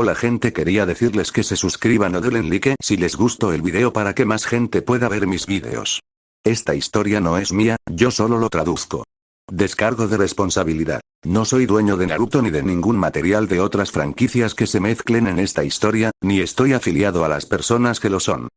Hola gente, quería decirles que se suscriban o denle like si les gustó el video para que más gente pueda ver mis videos. Esta historia no es mía, yo solo lo traduzco. Descargo de responsabilidad. No soy dueño de Naruto ni de ningún material de otras franquicias que se mezclen en esta historia, ni estoy afiliado a las personas que lo son.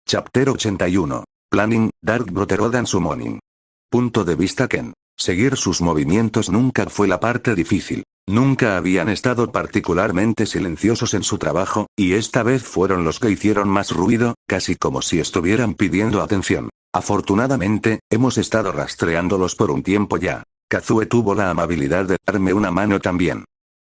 Chapter 81. Planning, Dark Brotherhood and Summoning. Punto de vista Ken. Seguir sus movimientos nunca fue la parte difícil. Nunca habían estado particularmente silenciosos en su trabajo, y esta vez fueron los que hicieron más ruido, casi como si estuvieran pidiendo atención. Afortunadamente, hemos estado rastreándolos por un tiempo ya. Kazue tuvo la amabilidad de darme una mano también.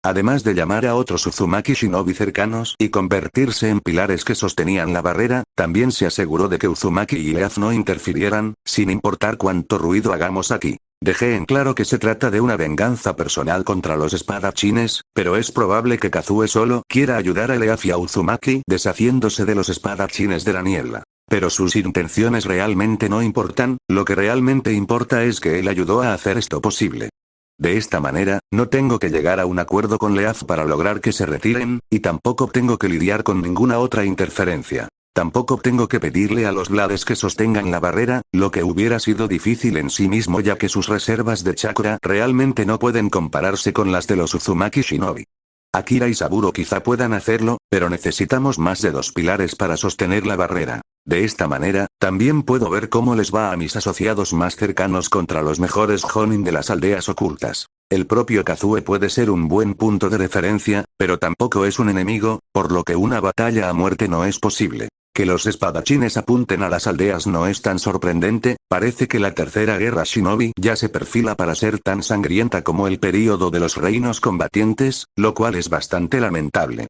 Además de llamar a otros Uzumaki Shinobi cercanos y convertirse en pilares que sostenían la barrera, también se aseguró de que Uzumaki y Leaf no interfirieran, sin importar cuánto ruido hagamos aquí. Dejé en claro que se trata de una venganza personal contra los espadachines, pero es probable que Kazue solo quiera ayudar a Leaf y a Uzumaki deshaciéndose de los espadachines de la niebla. Pero sus intenciones realmente no importan, lo que realmente importa es que él ayudó a hacer esto posible. De esta manera, no tengo que llegar a un acuerdo con Leaf para lograr que se retiren, y tampoco tengo que lidiar con ninguna otra interferencia. Tampoco tengo que pedirle a los Blades que sostengan la barrera, lo que hubiera sido difícil en sí mismo ya que sus reservas de chakra realmente no pueden compararse con las de los Uzumaki Shinobi. Akira y Saburo quizá puedan hacerlo, pero necesitamos más de 2 pilares para sostener la barrera. De esta manera, también puedo ver cómo les va a mis asociados más cercanos contra los mejores Jonin de las aldeas ocultas. El propio Kazue puede ser un buen punto de referencia, pero tampoco es un enemigo, por lo que una batalla a muerte no es posible. Que los espadachines apunten a las aldeas no es tan sorprendente, parece que la tercera guerra Shinobi ya se perfila para ser tan sangrienta como el período de los reinos combatientes, lo cual es bastante lamentable.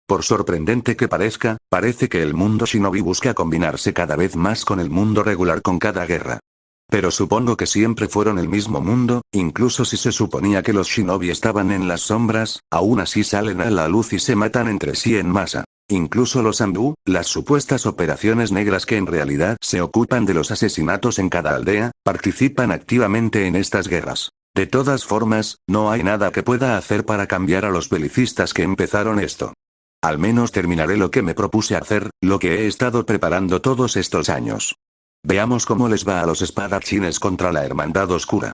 Por sorprendente que parezca, parece que el mundo Shinobi busca combinarse cada vez más con el mundo regular con cada guerra. Pero supongo que siempre fueron el mismo mundo, incluso si se suponía que los Shinobi estaban en las sombras, aún así salen a la luz y se matan entre sí en masa. Incluso los Anbu, las supuestas operaciones negras que en realidad se ocupan de los asesinatos en cada aldea, participan activamente en estas guerras. De todas formas, no hay nada que pueda hacer para cambiar a los belicistas que empezaron esto. Al menos terminaré lo que me propuse hacer, lo que he estado preparando todos estos años. Veamos cómo les va a los espadachines contra la Hermandad Oscura.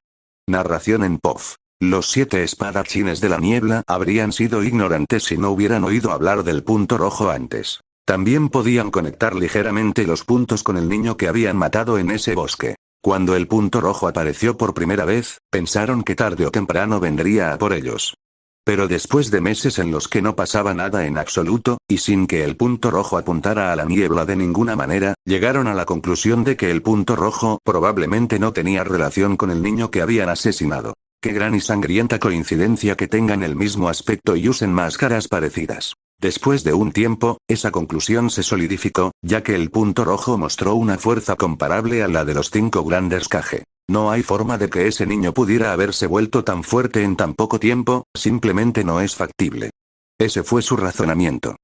Narración en POV. Los 7 espadachines de la niebla habrían sido ignorantes si no hubieran oído hablar del punto rojo antes. También podían conectar ligeramente los puntos con el niño que habían matado en ese bosque. Cuando el punto rojo apareció por primera vez, pensaron que tarde o temprano vendría a por ellos. Pero después de meses en los que no pasaba nada en absoluto, y sin que el punto rojo apuntara a la niebla de ninguna manera, llegaron a la conclusión de que el punto rojo probablemente no tenía relación con el niño que habían asesinado. Qué gran y sangrienta coincidencia que tengan el mismo aspecto y usen máscaras parecidas. Después de un tiempo, esa conclusión se solidificó, ya que el punto rojo mostró una fuerza comparable a la de los 5 grandes Kage. No hay forma de que ese niño pudiera haberse vuelto tan fuerte en tan poco tiempo, simplemente no es factible. Ese fue su razonamiento.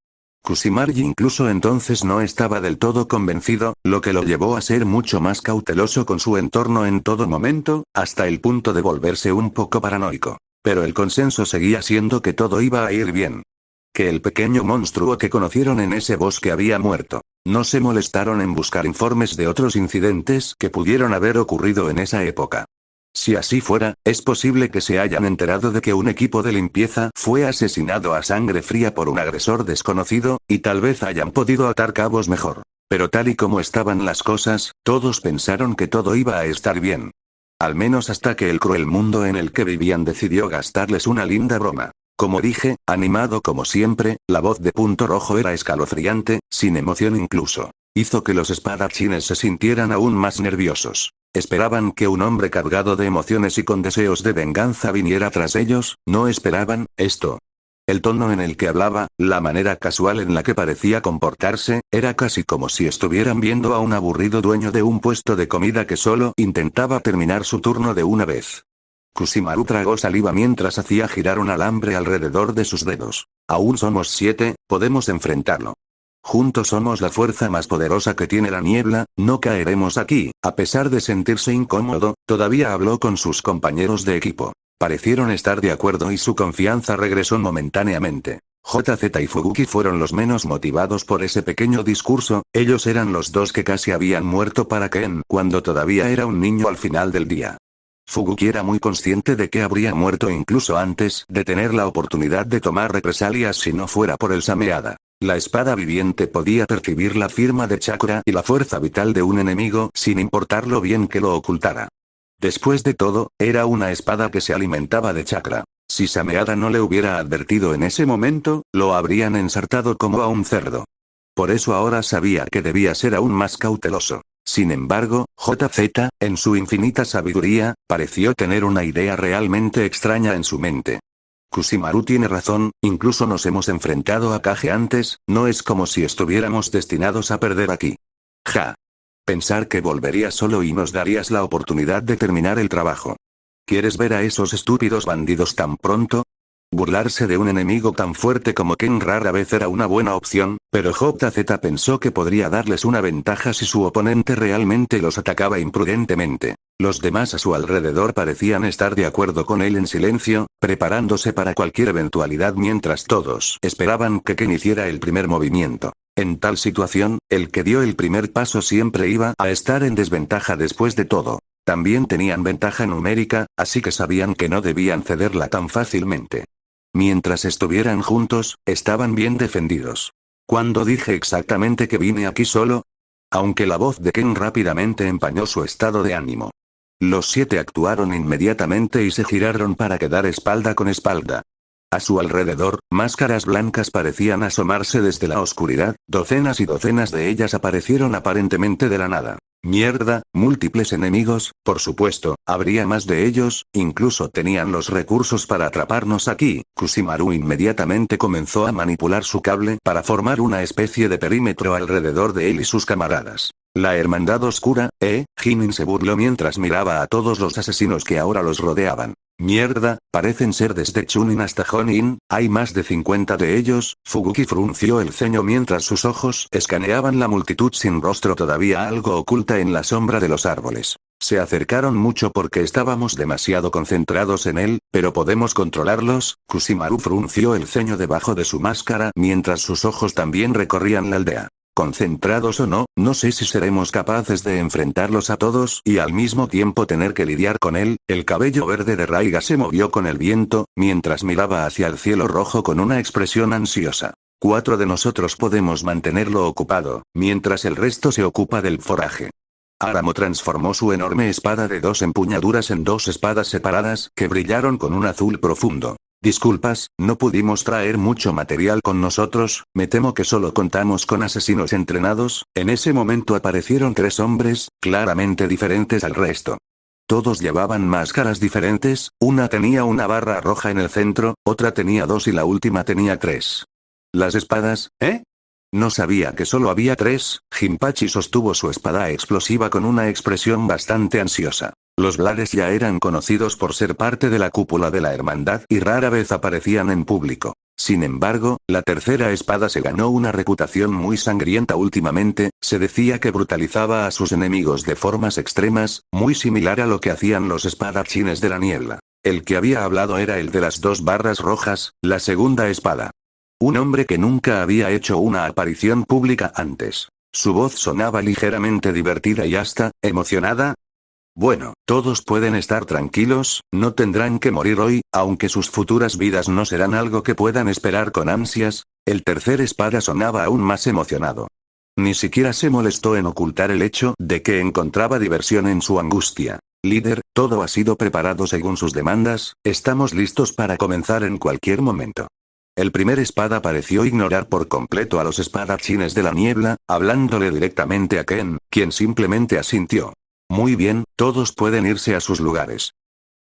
Kusimari incluso entonces no estaba del todo convencido, lo que lo llevó a ser mucho más cauteloso con su entorno en todo momento, hasta el punto de volverse un poco paranoico. Pero el consenso seguía siendo que todo iba a ir bien. Que el pequeño monstruo que conocieron en ese bosque había muerto. No se molestaron en buscar informes de otros incidentes que pudieron haber ocurrido en esa época. Si así fuera, es posible que se hayan enterado de que un equipo de limpieza fue asesinado a sangre fría por un agresor desconocido, y tal vez hayan podido atar cabos mejor. Pero tal y como estaban las cosas, todos pensaron que todo iba a estar bien. Al menos hasta que el cruel mundo en el que vivían decidió gastarles una linda broma. Como dije, animado como siempre, la voz de Punto Rojo era escalofriante, sin emoción incluso. Hizo que los espadachines se sintieran aún más nerviosos. Esperaban que un hombre cargado de emociones y con deseos de venganza viniera tras ellos, no esperaban esto. El tono en el que hablaba, la manera casual en la que parecía comportarse, era casi como si estuvieran viendo a un aburrido dueño de un puesto de comida que solo intentaba terminar su turno de una vez. Kusimaru tragó saliva mientras hacía girar un alambre alrededor de sus dedos. Aún somos 7, podemos enfrentarlo. Juntos somos la fuerza más poderosa que tiene la niebla, no caeremos aquí. A pesar de sentirse incómodo, todavía habló con sus compañeros de equipo. Parecieron estar de acuerdo y su confianza regresó momentáneamente. JZ y Fubuki fueron los menos motivados por ese pequeño discurso, ellos eran los dos que casi habían muerto para Ken cuando todavía era un niño al final del día. Fubuki era muy consciente de que habría muerto incluso antes de tener la oportunidad de tomar represalias si no fuera por el Sameada. La espada viviente podía percibir la firma de chakra y la fuerza vital de un enemigo sin importar lo bien que lo ocultara. Después de todo, era una espada que se alimentaba de chakra. Si Sameada no le hubiera advertido en ese momento, lo habrían ensartado como a un cerdo. Por eso ahora sabía que debía ser aún más cauteloso. Sin embargo, JZ, en su infinita sabiduría, pareció tener una idea realmente extraña en su mente. Kusimaru tiene razón, incluso nos hemos enfrentado a Kage antes, no es como si estuviéramos destinados a perder aquí. Ja. Pensar que volverías solo y nos darías la oportunidad de terminar el trabajo. ¿Quieres ver a esos estúpidos bandidos tan pronto? Burlarse de un enemigo tan fuerte como Ken rara vez era una buena opción, pero JZ pensó que podría darles una ventaja si su oponente realmente los atacaba imprudentemente. Los demás a su alrededor parecían estar de acuerdo con él en silencio, preparándose para cualquier eventualidad mientras todos esperaban que Ken hiciera el primer movimiento. En tal situación, el que dio el primer paso siempre iba a estar en desventaja después de todo. También tenían ventaja numérica, así que sabían que no debían cederla tan fácilmente. Mientras estuvieran juntos, estaban bien defendidos. ¿Cuándo dije exactamente que vine aquí solo? Aunque la voz de Ken rápidamente empañó su estado de ánimo. Los 7 actuaron inmediatamente y se giraron para quedar espalda con espalda. A su alrededor, máscaras blancas parecían asomarse desde la oscuridad, docenas y docenas de ellas aparecieron aparentemente de la nada. Mierda, múltiples enemigos, por supuesto, habría más de ellos, incluso tenían los recursos para atraparnos aquí. Kusimaru inmediatamente comenzó a manipular su cable para formar una especie de perímetro alrededor de él y sus camaradas. La hermandad oscura, Jimin se burló mientras miraba a todos los asesinos que ahora los rodeaban. Mierda, parecen ser desde Chunin hasta Honin, hay más de 50 de ellos. Fubuki frunció el ceño mientras sus ojos escaneaban la multitud sin rostro todavía algo oculta en la sombra de los árboles. Se acercaron mucho porque estábamos demasiado concentrados en él, pero podemos controlarlos. Kusimaru frunció el ceño debajo de su máscara mientras sus ojos también recorrían la aldea. Concentrados o no, no sé si seremos capaces de enfrentarlos a todos y al mismo tiempo tener que lidiar con él. El cabello verde de Raiga se movió con el viento, mientras miraba hacia el cielo rojo con una expresión ansiosa. 4 de nosotros podemos mantenerlo ocupado, mientras el resto se ocupa del foraje. Aramo transformó su enorme espada de 2 empuñaduras en 2 espadas separadas que brillaron con un azul profundo. Disculpas, no pudimos traer mucho material con nosotros, me temo que solo contamos con asesinos entrenados. En ese momento aparecieron 3 hombres, claramente diferentes al resto. Todos llevaban máscaras diferentes, una tenía una barra roja en el centro, otra tenía 2 y la última tenía 3. ¿Las espadas, No sabía que solo había 3, Jinpachi sostuvo su espada explosiva con una expresión bastante ansiosa. Los Blades ya eran conocidos por ser parte de la cúpula de la hermandad y rara vez aparecían en público. Sin embargo, la tercera espada se ganó una reputación muy sangrienta últimamente, se decía que brutalizaba a sus enemigos de formas extremas, muy similar a lo que hacían los espadachines de la niebla. El que había hablado era el de las 2 barras rojas, la segunda espada. Un hombre que nunca había hecho una aparición pública antes. Su voz sonaba ligeramente divertida y hasta emocionada. Bueno, todos pueden estar tranquilos, no tendrán que morir hoy, aunque sus futuras vidas no serán algo que puedan esperar con ansias. El tercer espada sonaba aún más emocionado. Ni siquiera se molestó en ocultar el hecho de que encontraba diversión en su angustia. Líder, todo ha sido preparado según sus demandas, estamos listos para comenzar en cualquier momento. El primer espada pareció ignorar por completo a los espadachines de la niebla, hablándole directamente a Ken, quien simplemente asintió. Muy bien, todos pueden irse a sus lugares.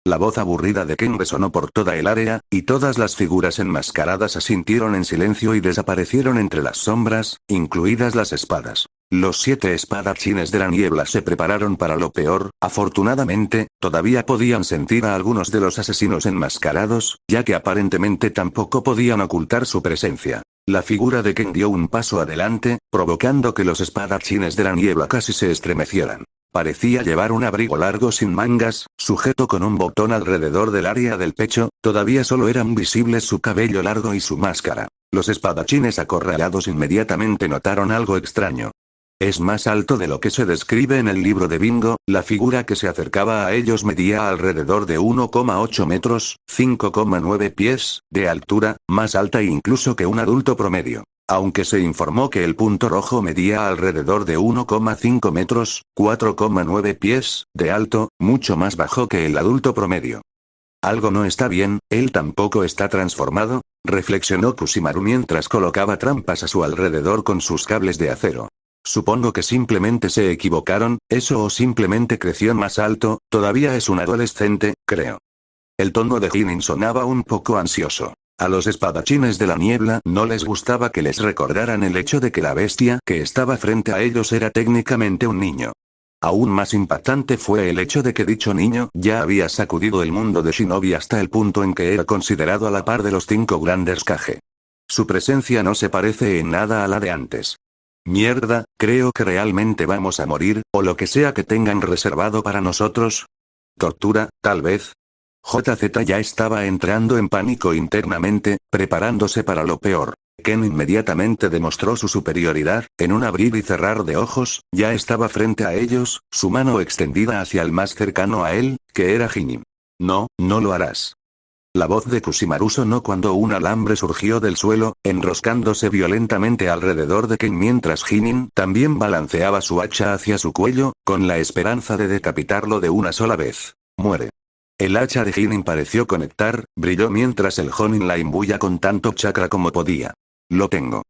La voz aburrida de Ken resonó por toda el área, y todas las figuras enmascaradas asintieron en silencio y desaparecieron entre las sombras, incluidas las espadas. Los 7 espadachines de la niebla se prepararon para lo peor. Afortunadamente, todavía podían sentir a algunos de los asesinos enmascarados, ya que aparentemente tampoco podían ocultar su presencia. La figura de Ken dio un paso adelante, provocando que los espadachines de la niebla casi se estremecieran. Parecía llevar un abrigo largo sin mangas, sujeto con un botón alrededor del área del pecho, todavía solo eran visibles su cabello largo y su máscara. Los espadachines acorralados inmediatamente notaron algo extraño. Es más alto de lo que se describe en el libro de Bingo, la figura que se acercaba a ellos medía alrededor de 1,8 metros, 5,9 pies, de altura, más alta incluso que un adulto promedio. Aunque se informó que el punto rojo medía alrededor de 1,5 metros, 4,9 pies, de alto, mucho más bajo que el adulto promedio. Algo no está bien, él tampoco está transformado, reflexionó Kusimaru mientras colocaba trampas a su alrededor con sus cables de acero. Supongo que simplemente se equivocaron, eso o simplemente creció más alto, todavía es un adolescente, creo. El tono de Hinin sonaba un poco ansioso. A los espadachines de la niebla no les gustaba que les recordaran el hecho de que la bestia que estaba frente a ellos era técnicamente un niño. Aún más impactante fue el hecho de que dicho niño ya había sacudido el mundo de Shinobi hasta el punto en que era considerado a la par de los 5 grandes Kage. Su presencia no se parece en nada a la de antes. Mierda, creo que realmente vamos a morir, o lo que sea que tengan reservado para nosotros. Tortura, tal vez. JZ ya estaba entrando en pánico internamente, preparándose para lo peor. Ken inmediatamente demostró su superioridad, en un abrir y cerrar de ojos, ya estaba frente a ellos, su mano extendida hacia el más cercano a él, que era Hinin. No, no lo harás. La voz de Kusimaru sonó cuando un alambre surgió del suelo, enroscándose violentamente alrededor de Ken mientras Hinin también balanceaba su hacha hacia su cuello, con la esperanza de decapitarlo de una sola vez. Muere. El hacha de Hinin pareció conectar, brilló mientras el Jonin la imbuía con tanto chakra como podía. Lo tengo.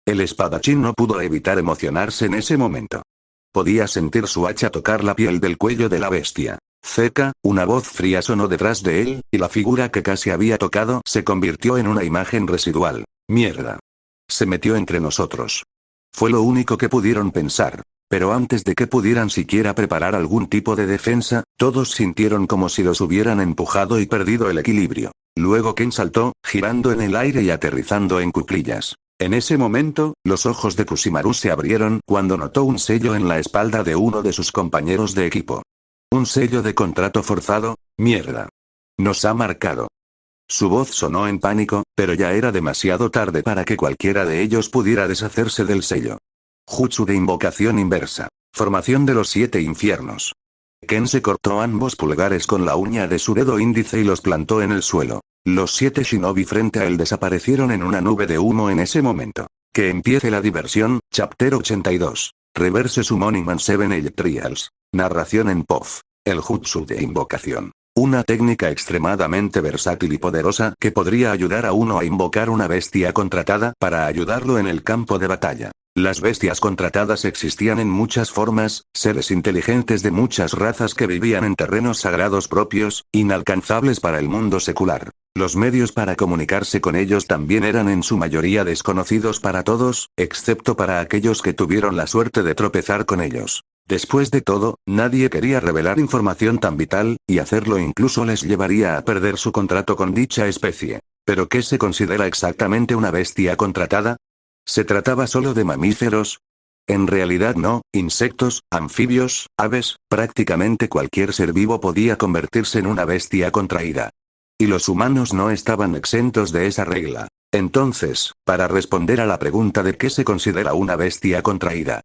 El espadachín no pudo evitar emocionarse en ese momento. Podía sentir su hacha tocar la piel del cuello de la bestia. Cerca, una voz fría sonó detrás de él, y la figura que casi había tocado se convirtió en una imagen residual. Mierda. Se metió entre nosotros. Fue lo único que pudieron pensar. Pero antes de que pudieran siquiera preparar algún tipo de defensa, todos sintieron como si los hubieran empujado y perdido el equilibrio. Luego Ken saltó, girando en el aire y aterrizando en cuclillas. En ese momento, los ojos de Kusimaru se abrieron cuando notó un sello en la espalda de uno de sus compañeros de equipo. Un sello de contrato forzado, mierda. Nos ha marcado. Su voz sonó en pánico, pero ya era demasiado tarde para que cualquiera de ellos pudiera deshacerse del sello. Jutsu de invocación inversa. Formación de los 7 infiernos. Ken se cortó ambos pulgares con la uña de su dedo índice y los plantó en el suelo. Los 7 shinobi frente a él desaparecieron en una nube de humo en ese momento. Que empiece la diversión, Chapter 82. Reverse Summoning and 7 Age Trials. Narración en POV. El Jutsu de invocación. Una técnica extremadamente versátil y poderosa que podría ayudar a uno a invocar una bestia contratada para ayudarlo en el campo de batalla. Las bestias contratadas existían en muchas formas, seres inteligentes de muchas razas que vivían en terrenos sagrados propios, inalcanzables para el mundo secular. Los medios para comunicarse con ellos también eran en su mayoría desconocidos para todos, excepto para aquellos que tuvieron la suerte de tropezar con ellos. Después de todo, nadie quería revelar información tan vital, y hacerlo incluso les llevaría a perder su contrato con dicha especie. ¿Pero qué se considera exactamente una bestia contratada? ¿Se trataba solo de mamíferos? En realidad no, insectos, anfibios, aves, prácticamente cualquier ser vivo podía convertirse en una bestia contraída. Y los humanos no estaban exentos de esa regla. Entonces, para responder a la pregunta de qué se considera una bestia contraída.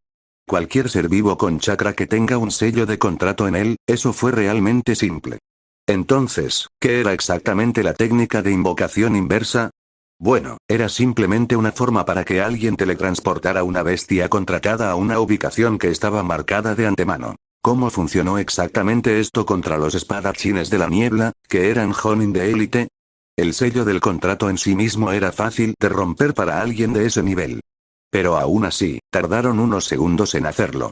Cualquier ser vivo con chakra que tenga un sello de contrato en él, eso fue realmente simple. Entonces, ¿qué era exactamente la técnica de invocación inversa? Bueno, era simplemente una forma para que alguien teletransportara una bestia contratada a una ubicación que estaba marcada de antemano. ¿Cómo funcionó exactamente esto contra los espadachines de la niebla, que eran Jonin de élite? El sello del contrato en sí mismo era fácil de romper para alguien de ese nivel. Pero aún así, tardaron unos segundos en hacerlo.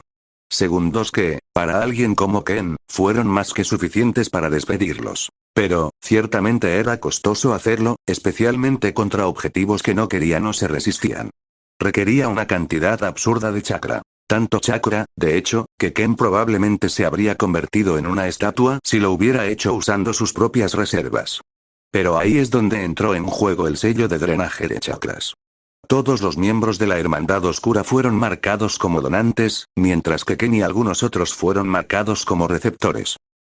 Segundos que, para alguien como Ken, fueron más que suficientes para despedirlos. Pero, ciertamente era costoso hacerlo, especialmente contra objetivos que no querían o se resistían. Requería una cantidad absurda de chakra. Tanto chakra, de hecho, que Ken probablemente se habría convertido en una estatua si lo hubiera hecho usando sus propias reservas. Pero ahí es donde entró en juego el sello de drenaje de chakras. Todos los miembros de la Hermandad Oscura fueron marcados como donantes, mientras que Ken y algunos otros fueron marcados como receptores.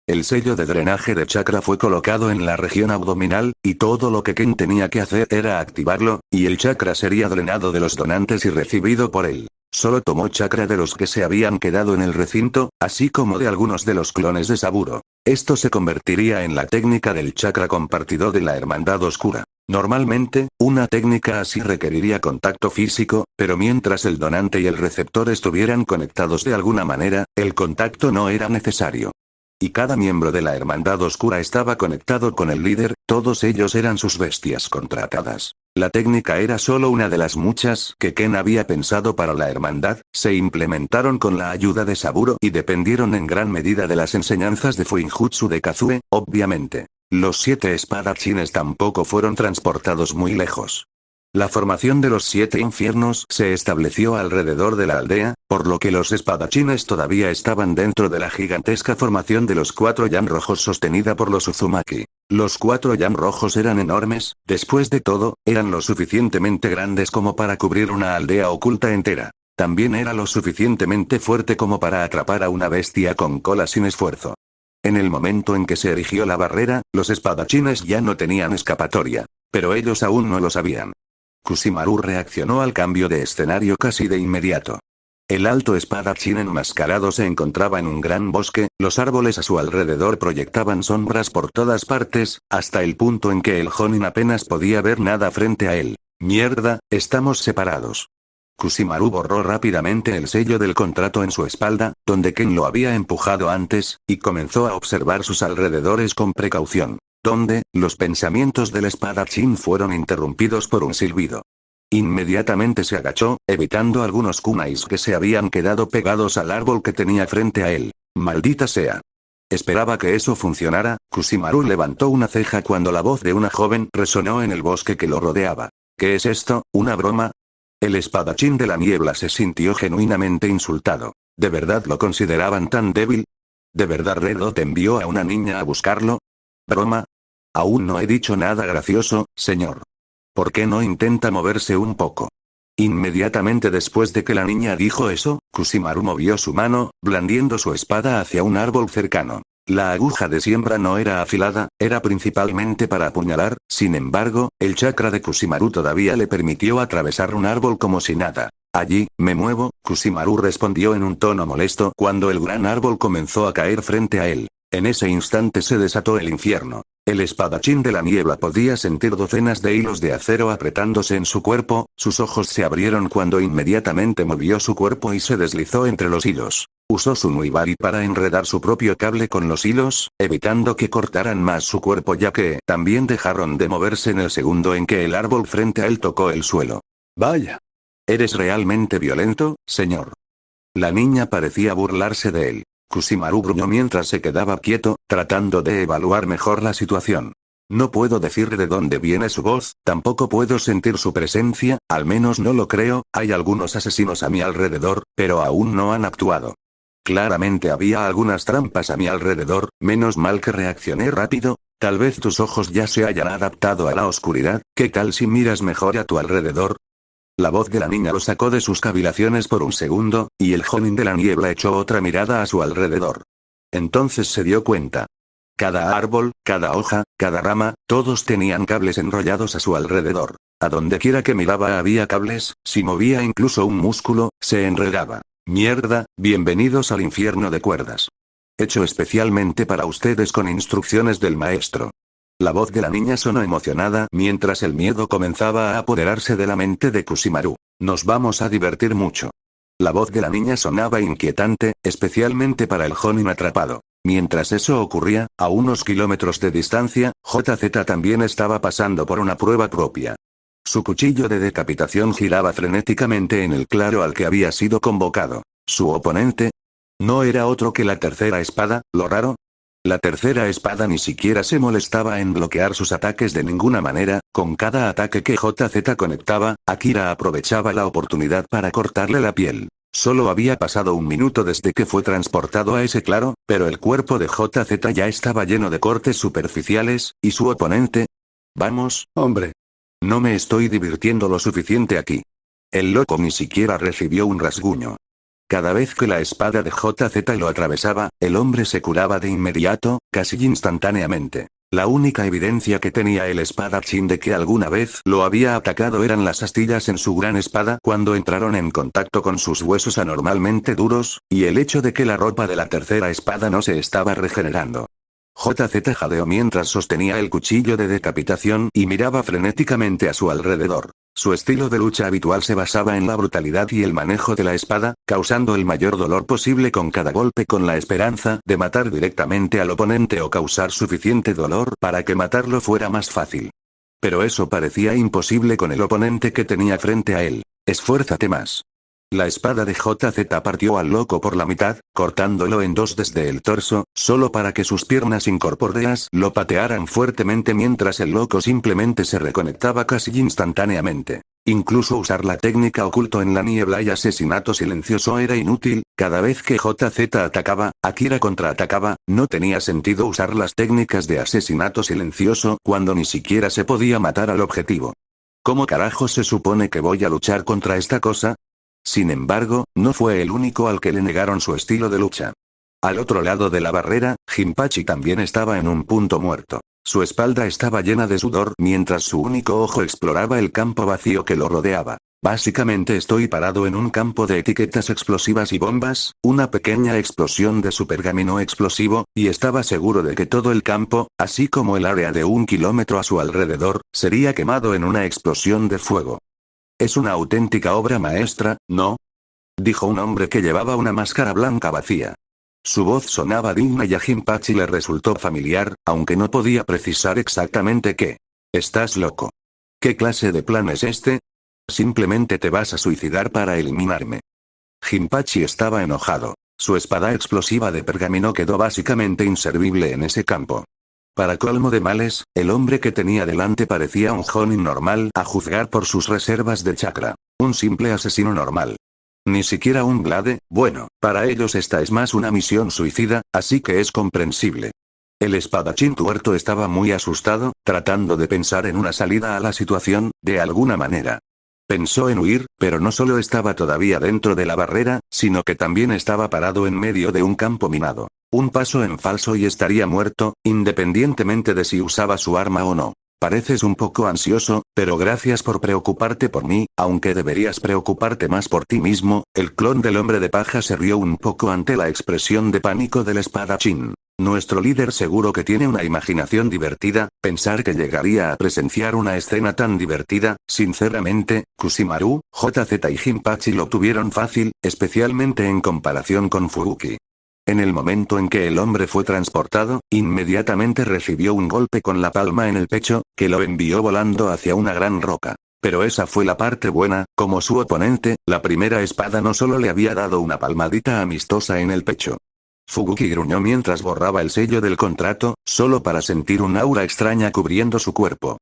El sello de drenaje de chakra fue colocado en la región abdominal, y todo lo que Ken tenía que hacer era activarlo, y el chakra sería drenado de los donantes y recibido por él. Solo tomó chakra de los que se habían quedado en el recinto, así como de algunos de los clones de Saburo. Esto se convertiría en la técnica del chakra compartido de la Hermandad Oscura. Normalmente, una técnica así requeriría contacto físico, pero mientras el donante y el receptor estuvieran conectados de alguna manera, el contacto no era necesario. Y cada miembro de la Hermandad Oscura estaba conectado con el líder, todos ellos eran sus bestias contratadas. La técnica era solo una de las muchas que Ken había pensado para la Hermandad, se implementaron con la ayuda de Saburo y dependieron en gran medida de las enseñanzas de Fuinjutsu de Kazue, obviamente. Los 7 espadachines tampoco fueron transportados muy lejos. La formación de los 7 infiernos se estableció alrededor de la aldea, por lo que los espadachines todavía estaban dentro de la gigantesca formación de los 4 Yan rojos sostenida por los Uzumaki. Los 4 Yan rojos eran enormes, después de todo, eran lo suficientemente grandes como para cubrir una aldea oculta entera. También era lo suficientemente fuerte como para atrapar a una bestia con cola sin esfuerzo. En el momento en que se erigió la barrera, los espadachines ya no tenían escapatoria. Pero ellos aún no lo sabían. Kusimaru reaccionó al cambio de escenario casi de inmediato. El alto espadachín enmascarado se encontraba en un gran bosque, los árboles a su alrededor proyectaban sombras por todas partes, hasta el punto en que el Jonin apenas podía ver nada frente a él. Mierda, estamos separados. Kusimaru borró rápidamente el sello del contrato en su espalda, donde Ken lo había empujado antes, y comenzó a observar sus alrededores con precaución. Donde, los pensamientos del espadachín fueron interrumpidos por un silbido. Inmediatamente se agachó, evitando algunos kunais que se habían quedado pegados al árbol que tenía frente a él. Maldita sea. Esperaba que eso funcionara. Kusimaru levantó una ceja cuando la voz de una joven resonó en el bosque que lo rodeaba. ¿Qué es esto, una broma? El espadachín de la niebla se sintió genuinamente insultado. ¿De verdad lo consideraban tan débil? ¿De verdad Redot envió a una niña a buscarlo? ¿Broma? Aún no he dicho nada gracioso, señor. ¿Por qué no intenta moverse un poco? Inmediatamente después de que la niña dijo eso, Kusimaru movió su mano, blandiendo su espada hacia un árbol cercano. La aguja de siembra no era afilada, era principalmente para apuñalar, sin embargo, el chakra de Kusimaru todavía le permitió atravesar un árbol como si nada. Allí, me muevo, Kusimaru respondió en un tono molesto cuando el gran árbol comenzó a caer frente a él. En ese instante se desató el infierno. El espadachín de la niebla podía sentir docenas de hilos de acero apretándose en su cuerpo, sus ojos se abrieron cuando inmediatamente movió su cuerpo y se deslizó entre los hilos. Usó su Nuibari para enredar su propio cable con los hilos, evitando que cortaran más su cuerpo ya que también dejaron de moverse en el segundo en que el árbol frente a él tocó el suelo. Vaya. ¿Eres realmente violento, señor? La niña parecía burlarse de él. Kusimaru gruñó mientras se quedaba quieto, tratando de evaluar mejor la situación. No puedo decir de dónde viene su voz, tampoco puedo sentir su presencia, al menos no lo creo, hay algunos asesinos a mi alrededor, pero aún no han actuado. Claramente había algunas trampas a mi alrededor, menos mal que reaccioné rápido. Tal vez tus ojos ya se hayan adaptado a la oscuridad, ¿qué tal si miras mejor a tu alrededor? La voz de la niña lo sacó de sus cavilaciones por un segundo, y el Jonin de la niebla echó otra mirada a su alrededor. Entonces se dio cuenta. Cada árbol, cada hoja, cada rama, todos tenían cables enrollados a su alrededor. A donde quiera que miraba había cables, si movía incluso un músculo, se enredaba. Mierda, bienvenidos al infierno de cuerdas. Hecho especialmente para ustedes con instrucciones del maestro. La voz de la niña sonó emocionada mientras el miedo comenzaba a apoderarse de la mente de Kusimaru. Nos vamos a divertir mucho. La voz de la niña sonaba inquietante, especialmente para el Jonin atrapado. Mientras eso ocurría, a unos kilómetros de distancia, JZ también estaba pasando por una prueba propia. Su cuchillo de decapitación giraba frenéticamente en el claro al que había sido convocado. Su oponente no era otro que la tercera espada, lo raro. La tercera espada ni siquiera se molestaba en bloquear sus ataques de ninguna manera, con cada ataque que JZ conectaba, Akira aprovechaba la oportunidad para cortarle la piel. Solo había pasado un minuto desde que fue transportado a ese claro, pero el cuerpo de JZ ya estaba lleno de cortes superficiales, y su oponente... Vamos, hombre. No me estoy divirtiendo lo suficiente aquí. El loco ni siquiera recibió un rasguño. Cada vez que la espada de JZ lo atravesaba, el hombre se curaba de inmediato, casi instantáneamente. La única evidencia que tenía el espadachín de que alguna vez lo había atacado eran las astillas en su gran espada cuando entraron en contacto con sus huesos anormalmente duros, y el hecho de que la ropa de la tercera espada no se estaba regenerando. JZ jadeó mientras sostenía el cuchillo de decapitación y miraba frenéticamente a su alrededor. Su estilo de lucha habitual se basaba en la brutalidad y el manejo de la espada, causando el mayor dolor posible con cada golpe con la esperanza de matar directamente al oponente o causar suficiente dolor para que matarlo fuera más fácil. Pero eso parecía imposible con el oponente que tenía frente a él. Esfuérzate más. La espada de JZ partió al loco por la mitad, cortándolo en dos desde el torso, solo para que sus piernas incorpóreas lo patearan fuertemente mientras el loco simplemente se reconectaba casi instantáneamente. Incluso usar la técnica oculto en la niebla y asesinato silencioso era inútil, cada vez que JZ atacaba, Akira contraatacaba, no tenía sentido usar las técnicas de asesinato silencioso cuando ni siquiera se podía matar al objetivo. ¿Cómo carajo se supone que voy a luchar contra esta cosa? Sin embargo, no fue el único al que le negaron su estilo de lucha. Al otro lado de la barrera, Jinpachi también estaba en un punto muerto. Su espalda estaba llena de sudor mientras su único ojo exploraba el campo vacío que lo rodeaba. Básicamente estoy parado en un campo de etiquetas explosivas y bombas, una pequeña explosión de su pergamino explosivo, y estaba seguro de que todo el campo, así como el área de 1 kilómetro a su alrededor, sería quemado en una explosión de fuego. Es una auténtica obra maestra, ¿no? Dijo un hombre que llevaba una máscara blanca vacía. Su voz sonaba digna y a Jinpachi le resultó familiar, aunque no podía precisar exactamente qué. ¿Estás loco? ¿Qué clase de plan es este? Simplemente te vas a suicidar para eliminarme. Jinpachi estaba enojado. Su espada explosiva de pergamino quedó básicamente inservible en ese campo. Para colmo de males, el hombre que tenía delante parecía un jonin normal a juzgar por sus reservas de chakra. Un simple asesino normal. Ni siquiera un Blade, bueno, para ellos esta es más una misión suicida, así que es comprensible. El espadachín tuerto estaba muy asustado, tratando de pensar en una salida a la situación, de alguna manera. Pensó en huir, pero no solo estaba todavía dentro de la barrera, sino que también estaba parado en medio de un campo minado. Un paso en falso y estaría muerto, independientemente de si usaba su arma o no. Pareces un poco ansioso, pero gracias por preocuparte por mí, aunque deberías preocuparte más por ti mismo. El clon del hombre de paja se rió un poco ante la expresión de pánico del espadachín. Nuestro líder seguro que tiene una imaginación divertida, pensar que llegaría a presenciar una escena tan divertida, sinceramente, Kusimaru, JZ y Jinpachi lo tuvieron fácil, especialmente en comparación con Fubuki. En el momento en que el hombre fue transportado, inmediatamente recibió un golpe con la palma en el pecho, que lo envió volando hacia una gran roca. Pero esa fue la parte buena, como su oponente, la primera espada no solo le había dado una palmadita amistosa en el pecho. Fubuki gruñó mientras borraba el sello del contrato, solo para sentir un aura extraña cubriendo su cuerpo.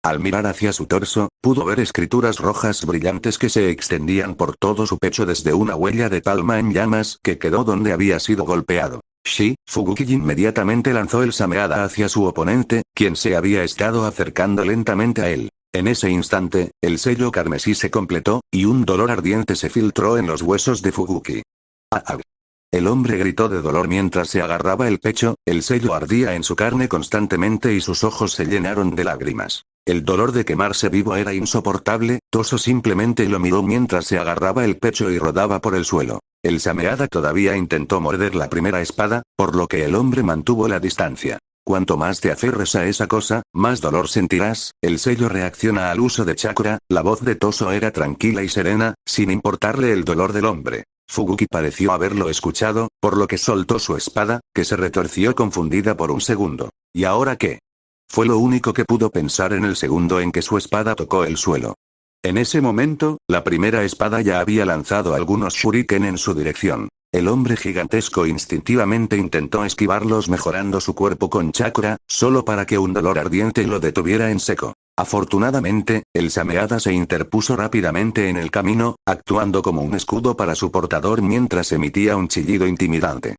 Al mirar hacia su torso, pudo ver escrituras rojas brillantes que se extendían por todo su pecho desde una huella de palma en llamas que quedó donde había sido golpeado. Fubuki inmediatamente lanzó el Sameada hacia su oponente, quien se había estado acercando lentamente a él. En ese instante, el sello carmesí se completó, y un dolor ardiente se filtró en los huesos de Fubuki. ¡Ah! El hombre gritó de dolor mientras se agarraba el pecho, el sello ardía en su carne constantemente y sus ojos se llenaron de lágrimas. El dolor de quemarse vivo era insoportable, Toso simplemente lo miró mientras se agarraba el pecho y rodaba por el suelo. El Sameada todavía intentó morder la primera espada, por lo que el hombre mantuvo la distancia. Cuanto más te aferres a esa cosa, más dolor sentirás. El sello reacciona al uso de chakra. La voz de Toso era tranquila y serena, sin importarle el dolor del hombre. Fubuki pareció haberlo escuchado, por lo que soltó su espada, que se retorció confundida por un segundo. ¿Y ahora qué? Fue lo único que pudo pensar en el segundo en que su espada tocó el suelo. En ese momento, la primera espada ya había lanzado algunos shuriken en su dirección. El hombre gigantesco instintivamente intentó esquivarlos mejorando su cuerpo con chakra, solo para que un dolor ardiente lo detuviera en seco. Afortunadamente, el Sameada se interpuso rápidamente en el camino, actuando como un escudo para su portador mientras emitía un chillido intimidante.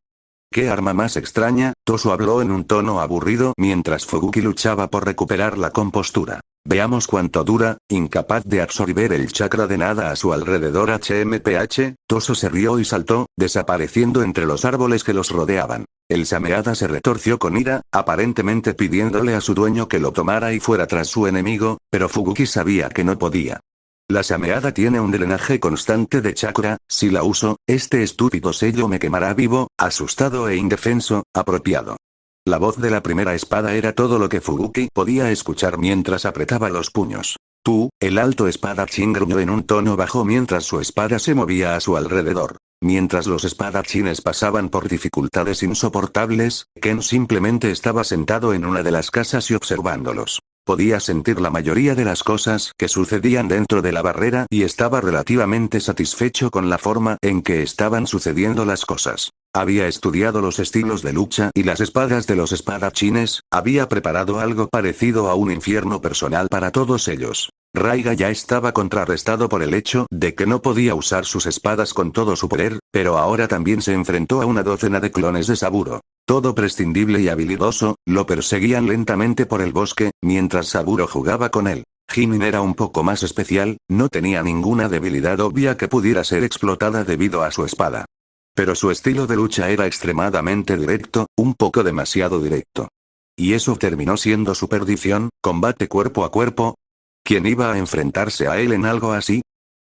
¿Qué arma más extraña? Tosu habló en un tono aburrido mientras Fubuki luchaba por recuperar la compostura. Veamos cuánto dura. Incapaz de absorber el chakra de nada a su alrededor HMPH, Tosu se rió y saltó, desapareciendo entre los árboles que los rodeaban. El Sameada se retorció con ira, aparentemente pidiéndole a su dueño que lo tomara y fuera tras su enemigo, pero Fubuki sabía que no podía. La Sameada tiene un drenaje constante de chakra, si la uso, este estúpido sello me quemará vivo, asustado e indefenso, apropiado. La voz de la primera espada era todo lo que Fubuki podía escuchar mientras apretaba los puños. Tú, el alto espadachín gruñó en un tono bajo mientras su espada se movía a su alrededor. Mientras los espadachines pasaban por dificultades insoportables, Ken simplemente estaba sentado en una de las casas y observándolos. Podía sentir la mayoría de las cosas que sucedían dentro de la barrera y estaba relativamente satisfecho con la forma en que estaban sucediendo las cosas. Había estudiado los estilos de lucha y las espadas de los espadachines, había preparado algo parecido a un infierno personal para todos ellos. Raiga ya estaba contrarrestado por el hecho de que no podía usar sus espadas con todo su poder, pero ahora también se enfrentó a una docena de clones de Saburo. Todo prescindible y habilidoso, lo perseguían lentamente por el bosque, mientras Saburo jugaba con él. Jimin era un poco más especial, no tenía ninguna debilidad obvia que pudiera ser explotada debido a su espada. Pero su estilo de lucha era extremadamente directo, un poco demasiado directo. Y eso terminó siendo su perdición, combate cuerpo a cuerpo. ¿Quién iba a enfrentarse a él en algo así?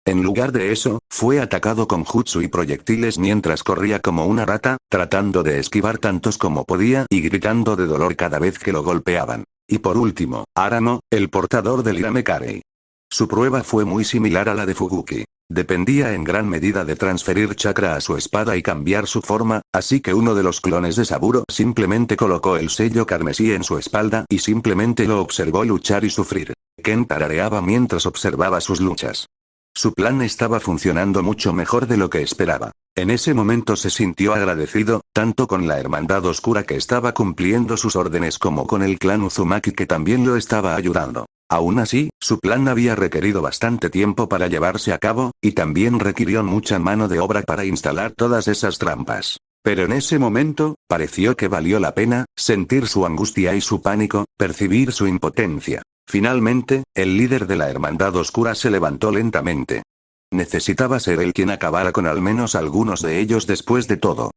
En lugar de eso, fue atacado con jutsu y proyectiles mientras corría como una rata, tratando de esquivar tantos como podía y gritando de dolor cada vez que lo golpeaban. Y por último, Aramo, el portador del Iramekarei. Su prueba fue muy similar a la de Fubuki. Dependía en gran medida de transferir chakra a su espada y cambiar su forma, así que uno de los clones de Saburo simplemente colocó el sello carmesí en su espalda y simplemente lo observó luchar y sufrir. Ken tarareaba mientras observaba sus luchas. Su plan estaba funcionando mucho mejor de lo que esperaba. En ese momento se sintió agradecido, tanto con la Hermandad Oscura que estaba cumpliendo sus órdenes como con el clan Uzumaki que también lo estaba ayudando. Aún así, su plan había requerido bastante tiempo para llevarse a cabo, y también requirió mucha mano de obra para instalar todas esas trampas. Pero en ese momento, pareció que valió la pena, sentir su angustia y su pánico, percibir su impotencia. Finalmente, el líder de la Hermandad Oscura se levantó lentamente. Necesitaba ser él quien acabara con al menos algunos de ellos después de todo.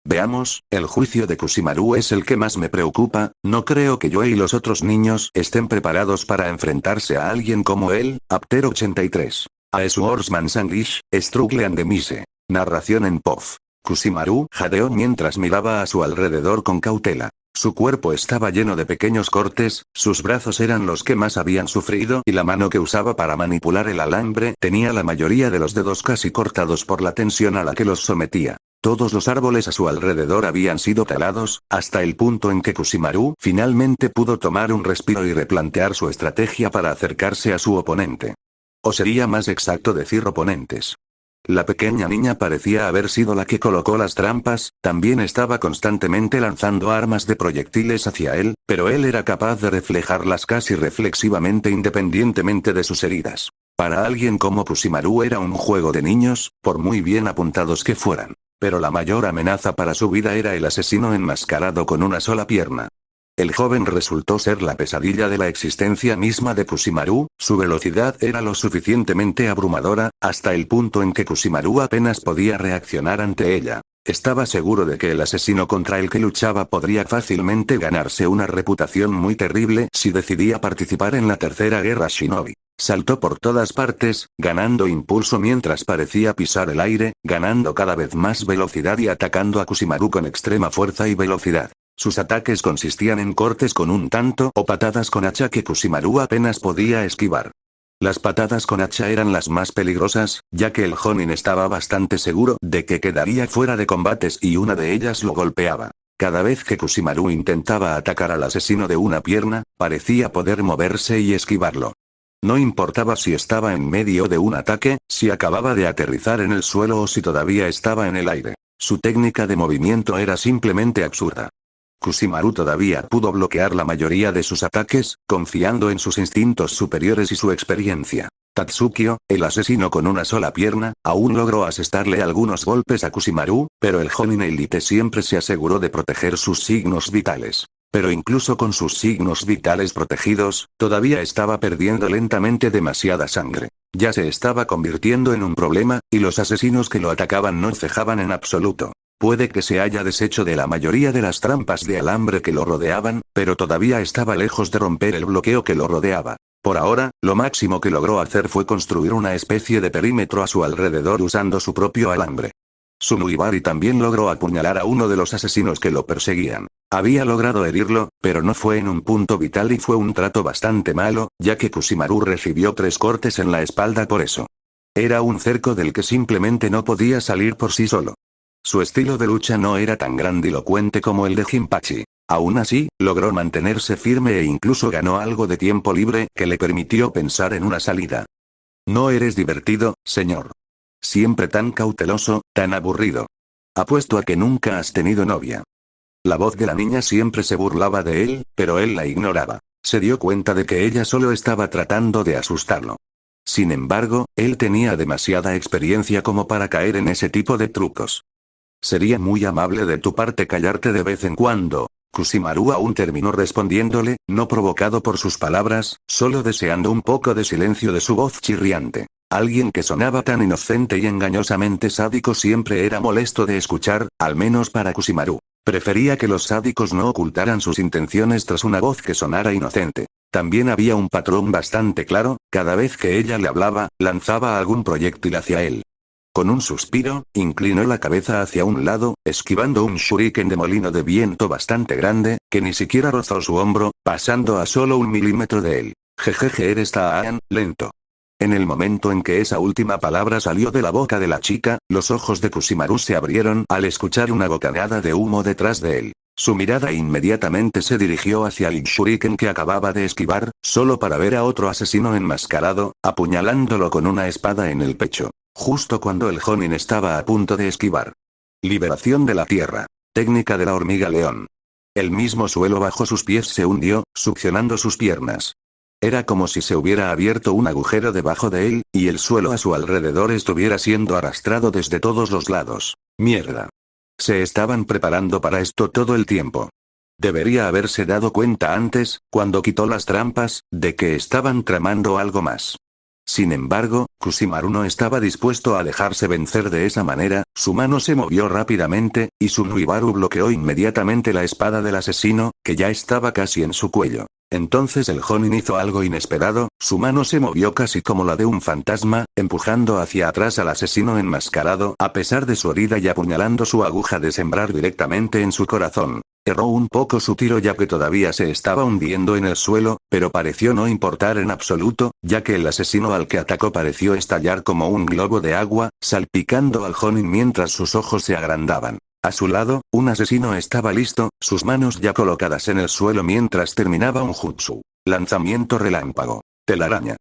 Veamos, el juicio de Kusimaru es el que más me preocupa, no creo que yo y los otros niños estén preparados para enfrentarse a alguien como él. Apter 83. A Swordsman English, Struggle and the Mise. Narración en POV. Kusimaru jadeó mientras miraba a su alrededor con cautela. Su cuerpo estaba lleno de pequeños cortes, sus brazos eran los que más habían sufrido y la mano que usaba para manipular el alambre tenía la mayoría de los dedos casi cortados por la tensión a la que los sometía. Todos los árboles a su alrededor habían sido talados, hasta el punto en que Kusimaru finalmente pudo tomar un respiro y replantear su estrategia para acercarse a su oponente. O sería más exacto decir oponentes. La pequeña niña parecía haber sido la que colocó las trampas, también estaba constantemente lanzando armas de proyectiles hacia él, pero él era capaz de reflejarlas casi reflexivamente independientemente de sus heridas. Para alguien como Kusimaru era un juego de niños, por muy bien apuntados que fueran. Pero la mayor amenaza para su vida era el asesino enmascarado con una sola pierna. El joven resultó ser la pesadilla de la existencia misma de Kusimaru, su velocidad era lo suficientemente abrumadora, hasta el punto en que Kusimaru apenas podía reaccionar ante ella. Estaba seguro de que el asesino contra el que luchaba podría fácilmente ganarse una reputación muy terrible si decidía participar en la tercera guerra Shinobi. Saltó por todas partes, ganando impulso mientras parecía pisar el aire, ganando cada vez más velocidad y atacando a Kusimaru con extrema fuerza y velocidad. Sus ataques consistían en cortes con un tanto o patadas con hacha que Kusimaru apenas podía esquivar. Las patadas con hacha eran las más peligrosas, ya que el Jonin estaba bastante seguro de que quedaría fuera de combates y una de ellas lo golpeaba. Cada vez que Kusimaru intentaba atacar al asesino de una pierna, parecía poder moverse y esquivarlo. No importaba si estaba en medio de un ataque, si acababa de aterrizar en el suelo o si todavía estaba en el aire. Su técnica de movimiento era simplemente absurda. Kusimaru todavía pudo bloquear la mayoría de sus ataques, confiando en sus instintos superiores y su experiencia. Tatsukio, el asesino con una sola pierna, aún logró asestarle algunos golpes a Kusimaru, pero el Jonin Elite siempre se aseguró de proteger sus signos vitales. Pero incluso con sus signos vitales protegidos, todavía estaba perdiendo lentamente demasiada sangre. Ya se estaba convirtiendo en un problema, y los asesinos que lo atacaban no cejaban en absoluto. Puede que se haya deshecho de la mayoría de las trampas de alambre que lo rodeaban, pero todavía estaba lejos de romper el bloqueo que lo rodeaba. Por ahora, lo máximo que logró hacer fue construir una especie de perímetro a su alrededor usando su propio alambre. Sunuibari también logró apuñalar a uno de los asesinos que lo perseguían. Había logrado herirlo, pero no fue en un punto vital y fue un trato bastante malo, ya que Kusimaru recibió 3 cortes en la espalda por eso. Era un cerco del que simplemente no podía salir por sí solo. Su estilo de lucha no era tan grandilocuente como el de Jinpachi. Aún así, logró mantenerse firme e incluso ganó algo de tiempo libre que le permitió pensar en una salida. No eres divertido, señor. Siempre tan cauteloso, tan aburrido. Apuesto a que nunca has tenido novia. La voz de la niña siempre se burlaba de él, pero él la ignoraba. Se dio cuenta de que ella solo estaba tratando de asustarlo. Sin embargo, él tenía demasiada experiencia como para caer en ese tipo de trucos. Sería muy amable de tu parte callarte de vez en cuando. Kusimaru aún terminó respondiéndole, no provocado por sus palabras, solo deseando un poco de silencio de su voz chirriante. Alguien que sonaba tan inocente y engañosamente sádico siempre era molesto de escuchar, al menos para Kusimaru. Prefería que los sádicos no ocultaran sus intenciones tras una voz que sonara inocente. También había un patrón bastante claro, cada vez que ella le hablaba, lanzaba algún proyectil hacia él. Con un suspiro, inclinó la cabeza hacia un lado, esquivando un shuriken de molino de viento bastante grande, que ni siquiera rozó su hombro, pasando a solo 1 milímetro de él. Jejeje, eres tan lento. En el momento en que esa última palabra salió de la boca de la chica, los ojos de Kusimaru se abrieron al escuchar una bocanada de humo detrás de él. Su mirada inmediatamente se dirigió hacia el shuriken que acababa de esquivar, solo para ver a otro asesino enmascarado, apuñalándolo con una espada en el pecho. Justo cuando el Jonin estaba a punto de esquivar. Liberación de la tierra. Técnica de la hormiga león. El mismo suelo bajo sus pies se hundió, succionando sus piernas. Era como si se hubiera abierto un agujero debajo de él, y el suelo a su alrededor estuviera siendo arrastrado desde todos los lados. Mierda. Se estaban preparando para esto todo el tiempo. Debería haberse dado cuenta antes, cuando quitó las trampas, de que estaban tramando algo más. Sin embargo, Kusimaru no estaba dispuesto a dejarse vencer de esa manera, su mano se movió rápidamente, y Sunuibaru bloqueó inmediatamente la espada del asesino, que ya estaba casi en su cuello. Entonces el Jonin hizo algo inesperado, su mano se movió casi como la de un fantasma, empujando hacia atrás al asesino enmascarado a pesar de su herida y apuñalando su aguja de sembrar directamente en su corazón. Erró un poco su tiro ya que todavía se estaba hundiendo en el suelo, pero pareció no importar en absoluto, ya que el asesino al que atacó pareció estallar como un globo de agua, salpicando al Jonin mientras sus ojos se agrandaban. A su lado, un asesino estaba listo, sus manos ya colocadas en el suelo mientras terminaba un jutsu. Lanzamiento relámpago. Telaraña.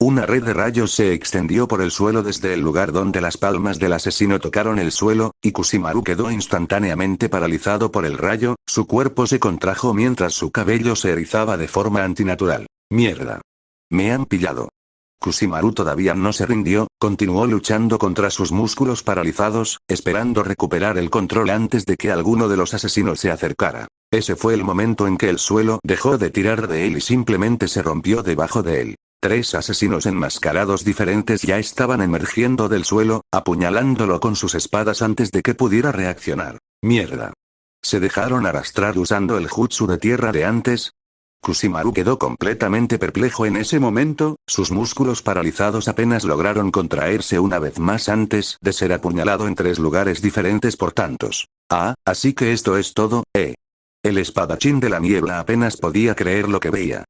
Una red de rayos se extendió por el suelo desde el lugar donde las palmas del asesino tocaron el suelo, y Kusimaru quedó instantáneamente paralizado por el rayo, su cuerpo se contrajo mientras su cabello se erizaba de forma antinatural. Mierda. Me han pillado. Kusimaru todavía no se rindió, continuó luchando contra sus músculos paralizados, esperando recuperar el control antes de que alguno de los asesinos se acercara. Ese fue el momento en que el suelo dejó de tirar de él y simplemente se rompió debajo de él. 3 asesinos enmascarados diferentes ya estaban emergiendo del suelo, apuñalándolo con sus espadas antes de que pudiera reaccionar. Mierda. ¿Se dejaron arrastrar usando el jutsu de tierra de antes? Kusimaru quedó completamente perplejo en ese momento, sus músculos paralizados apenas lograron contraerse una vez más antes de ser apuñalado en 3 lugares diferentes por tantos. Ah, así que esto es todo, El espadachín de la niebla apenas podía creer lo que veía.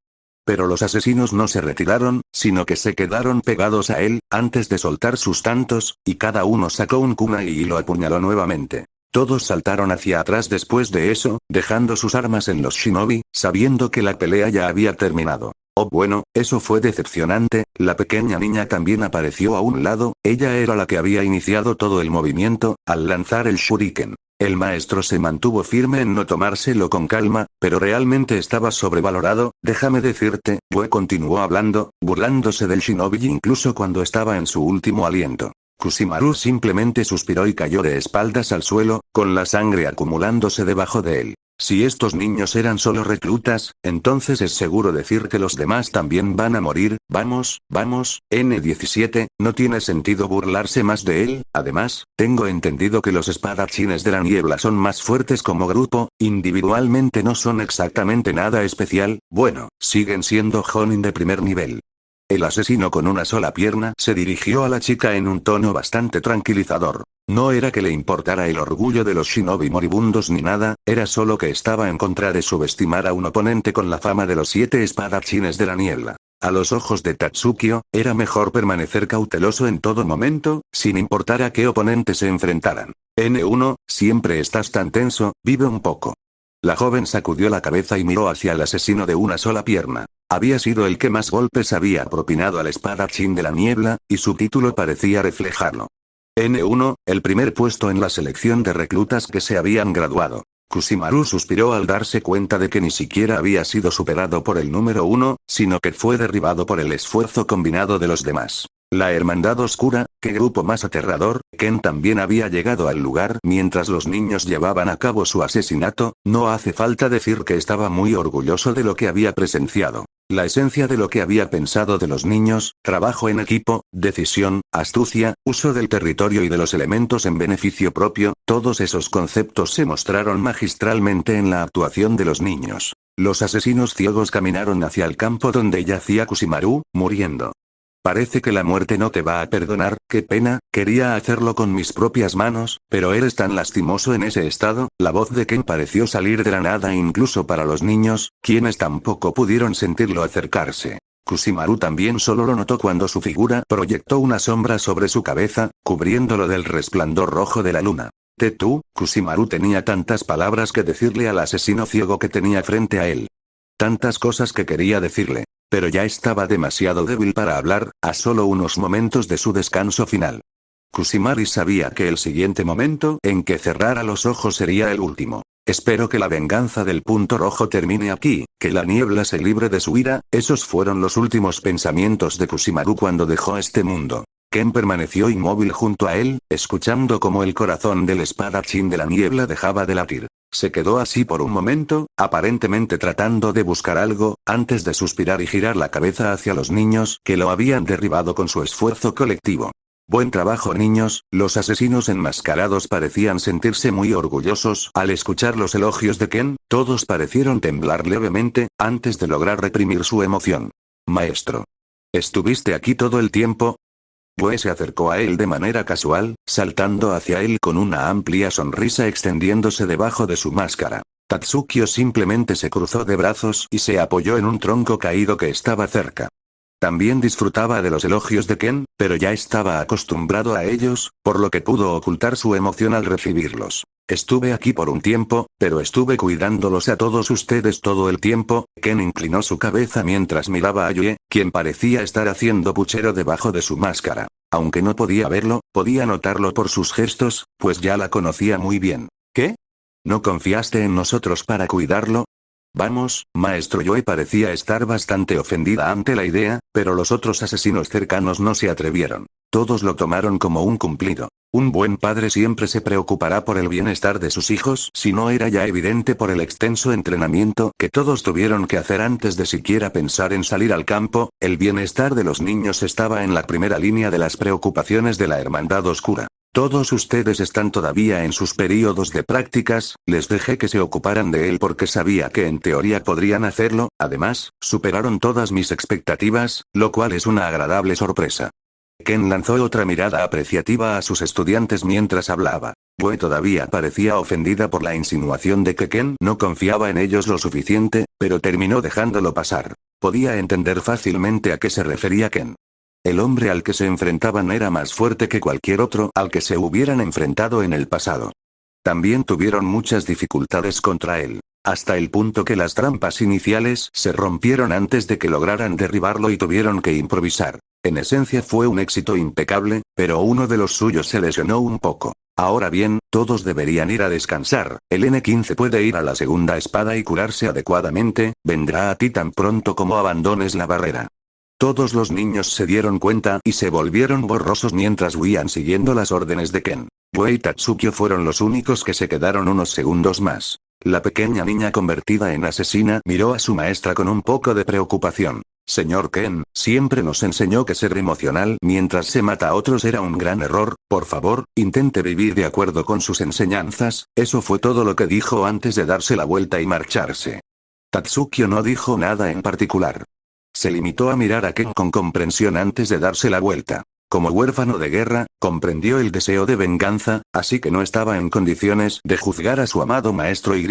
Pero los asesinos no se retiraron, sino que se quedaron pegados a él, antes de soltar sus tantos, y cada uno sacó un kunai y lo apuñaló nuevamente. Todos saltaron hacia atrás después de eso, dejando sus armas en los shinobi, sabiendo que la pelea ya había terminado. Oh bueno, eso fue decepcionante, la pequeña niña también apareció a un lado, ella era la que había iniciado todo el movimiento, al lanzar el shuriken. El maestro se mantuvo firme en no tomárselo con calma, pero realmente estaba sobrevalorado, déjame decirte, Bue continuó hablando, burlándose del shinobi incluso cuando estaba en su último aliento. Kusimaru simplemente suspiró y cayó de espaldas al suelo, con la sangre acumulándose debajo de él. Si estos niños eran solo reclutas, entonces es seguro decir que los demás también van a morir. Vamos, N17, no tiene sentido burlarse más de él. Además, tengo entendido que los espadachines de la niebla son más fuertes como grupo, individualmente no son exactamente nada especial, bueno, siguen siendo Jonin de primer nivel. El asesino con una sola pierna se dirigió a la chica en un tono bastante tranquilizador. No era que le importara el orgullo de los shinobi moribundos ni nada, era solo que estaba en contra de subestimar a un oponente con la fama de los 7 espadachines de la niebla. A los ojos de Tatsukio, era mejor permanecer cauteloso en todo momento, sin importar a qué oponente se enfrentaran. N1, siempre estás tan tenso, vive un poco. La joven sacudió la cabeza y miró hacia el asesino de una sola pierna. Había sido el que más golpes había propinado al espadachín de la niebla, y su título parecía reflejarlo. N1, el primer puesto en la selección de reclutas que se habían graduado. Kusimaru suspiró al darse cuenta de que ni siquiera había sido superado por el número 1, sino que fue derribado por el esfuerzo combinado de los demás. La Hermandad Oscura, qué grupo más aterrador. Ken también había llegado al lugar mientras los niños llevaban a cabo su asesinato, no hace falta decir que estaba muy orgulloso de lo que había presenciado. La esencia de lo que había pensado de los niños, trabajo en equipo, decisión, astucia, uso del territorio y de los elementos en beneficio propio, todos esos conceptos se mostraron magistralmente en la actuación de los niños. Los asesinos ciegos caminaron hacia el campo donde yacía Kusimaru, muriendo. Parece que la muerte no te va a perdonar, qué pena, quería hacerlo con mis propias manos, pero eres tan lastimoso en ese estado. La voz de Ken pareció salir de la nada incluso para los niños, quienes tampoco pudieron sentirlo acercarse. Kusimaru también solo lo notó cuando su figura proyectó una sombra sobre su cabeza, cubriéndolo del resplandor rojo de la luna. Tú, Kusimaru tenía tantas palabras que decirle al asesino ciego que tenía frente a él. Tantas cosas que quería decirle. Pero ya estaba demasiado débil para hablar, a solo unos momentos de su descanso final. Kusimari sabía que el siguiente momento en que cerrara los ojos sería el último. Espero que la venganza del punto rojo termine aquí, que la niebla se libre de su ira. Esos fueron los últimos pensamientos de Kusimaru cuando dejó este mundo. Ken permaneció inmóvil junto a él, escuchando cómo el corazón del espadachín de la niebla dejaba de latir. Se quedó así por un momento, aparentemente tratando de buscar algo, antes de suspirar y girar la cabeza hacia los niños que lo habían derribado con su esfuerzo colectivo. Buen trabajo, niños. Los asesinos enmascarados parecían sentirse muy orgullosos al escuchar los elogios de Ken, todos parecieron temblar levemente, antes de lograr reprimir su emoción. Maestro. ¿Estuviste aquí todo el tiempo? Bue se acercó a él de manera casual, saltando hacia él con una amplia sonrisa extendiéndose debajo de su máscara. Tatsukio simplemente se cruzó de brazos y se apoyó en un tronco caído que estaba cerca. También disfrutaba de los elogios de Ken, pero ya estaba acostumbrado a ellos, por lo que pudo ocultar su emoción al recibirlos. Estuve aquí por un tiempo, pero estuve cuidándolos a todos ustedes todo el tiempo. Ken inclinó su cabeza mientras miraba a Yue, quien parecía estar haciendo puchero debajo de su máscara. Aunque no podía verlo, podía notarlo por sus gestos, pues ya la conocía muy bien. ¿Qué? ¿No confiaste en nosotros para cuidarlo? Vamos, maestro. Yue parecía estar bastante ofendida ante la idea, pero los otros asesinos cercanos no se atrevieron. Todos lo tomaron como un cumplido. Un buen padre siempre se preocupará por el bienestar de sus hijos, si no era ya evidente por el extenso entrenamiento que todos tuvieron que hacer antes de siquiera pensar en salir al campo. El bienestar de los niños estaba en la primera línea de las preocupaciones de la Hermandad Oscura. Todos ustedes están todavía en sus períodos de prácticas, les dejé que se ocuparan de él porque sabía que en teoría podrían hacerlo. Además, superaron todas mis expectativas, lo cual es una agradable sorpresa. Ken lanzó otra mirada apreciativa a sus estudiantes mientras hablaba. Bue todavía parecía ofendida por la insinuación de que Ken no confiaba en ellos lo suficiente, pero terminó dejándolo pasar. Podía entender fácilmente a qué se refería Ken. El hombre al que se enfrentaban era más fuerte que cualquier otro al que se hubieran enfrentado en el pasado. También tuvieron muchas dificultades contra él, hasta el punto que las trampas iniciales se rompieron antes de que lograran derribarlo y tuvieron que improvisar. En esencia fue un éxito impecable, pero uno de los suyos se lesionó un poco. Ahora bien, todos deberían ir a descansar. El N15 puede ir a la segunda espada y curarse adecuadamente, vendrá a ti tan pronto como abandones la barrera. Todos los niños se dieron cuenta y se volvieron borrosos mientras huían siguiendo las órdenes de Ken. Wei y Tatsukyo fueron los únicos que se quedaron unos segundos más. La pequeña niña convertida en asesina miró a su maestra con un poco de preocupación. Señor Ken, siempre nos enseñó que ser emocional mientras se mata a otros era un gran error, por favor, intente vivir de acuerdo con sus enseñanzas, eso fue todo lo que dijo antes de darse la vuelta y marcharse. Tatsukyo no dijo nada en particular. Se limitó a mirar a Ken con comprensión antes de darse la vuelta. Como huérfano de guerra, comprendió el deseo de venganza, así que no estaba en condiciones de juzgar a su amado maestro y.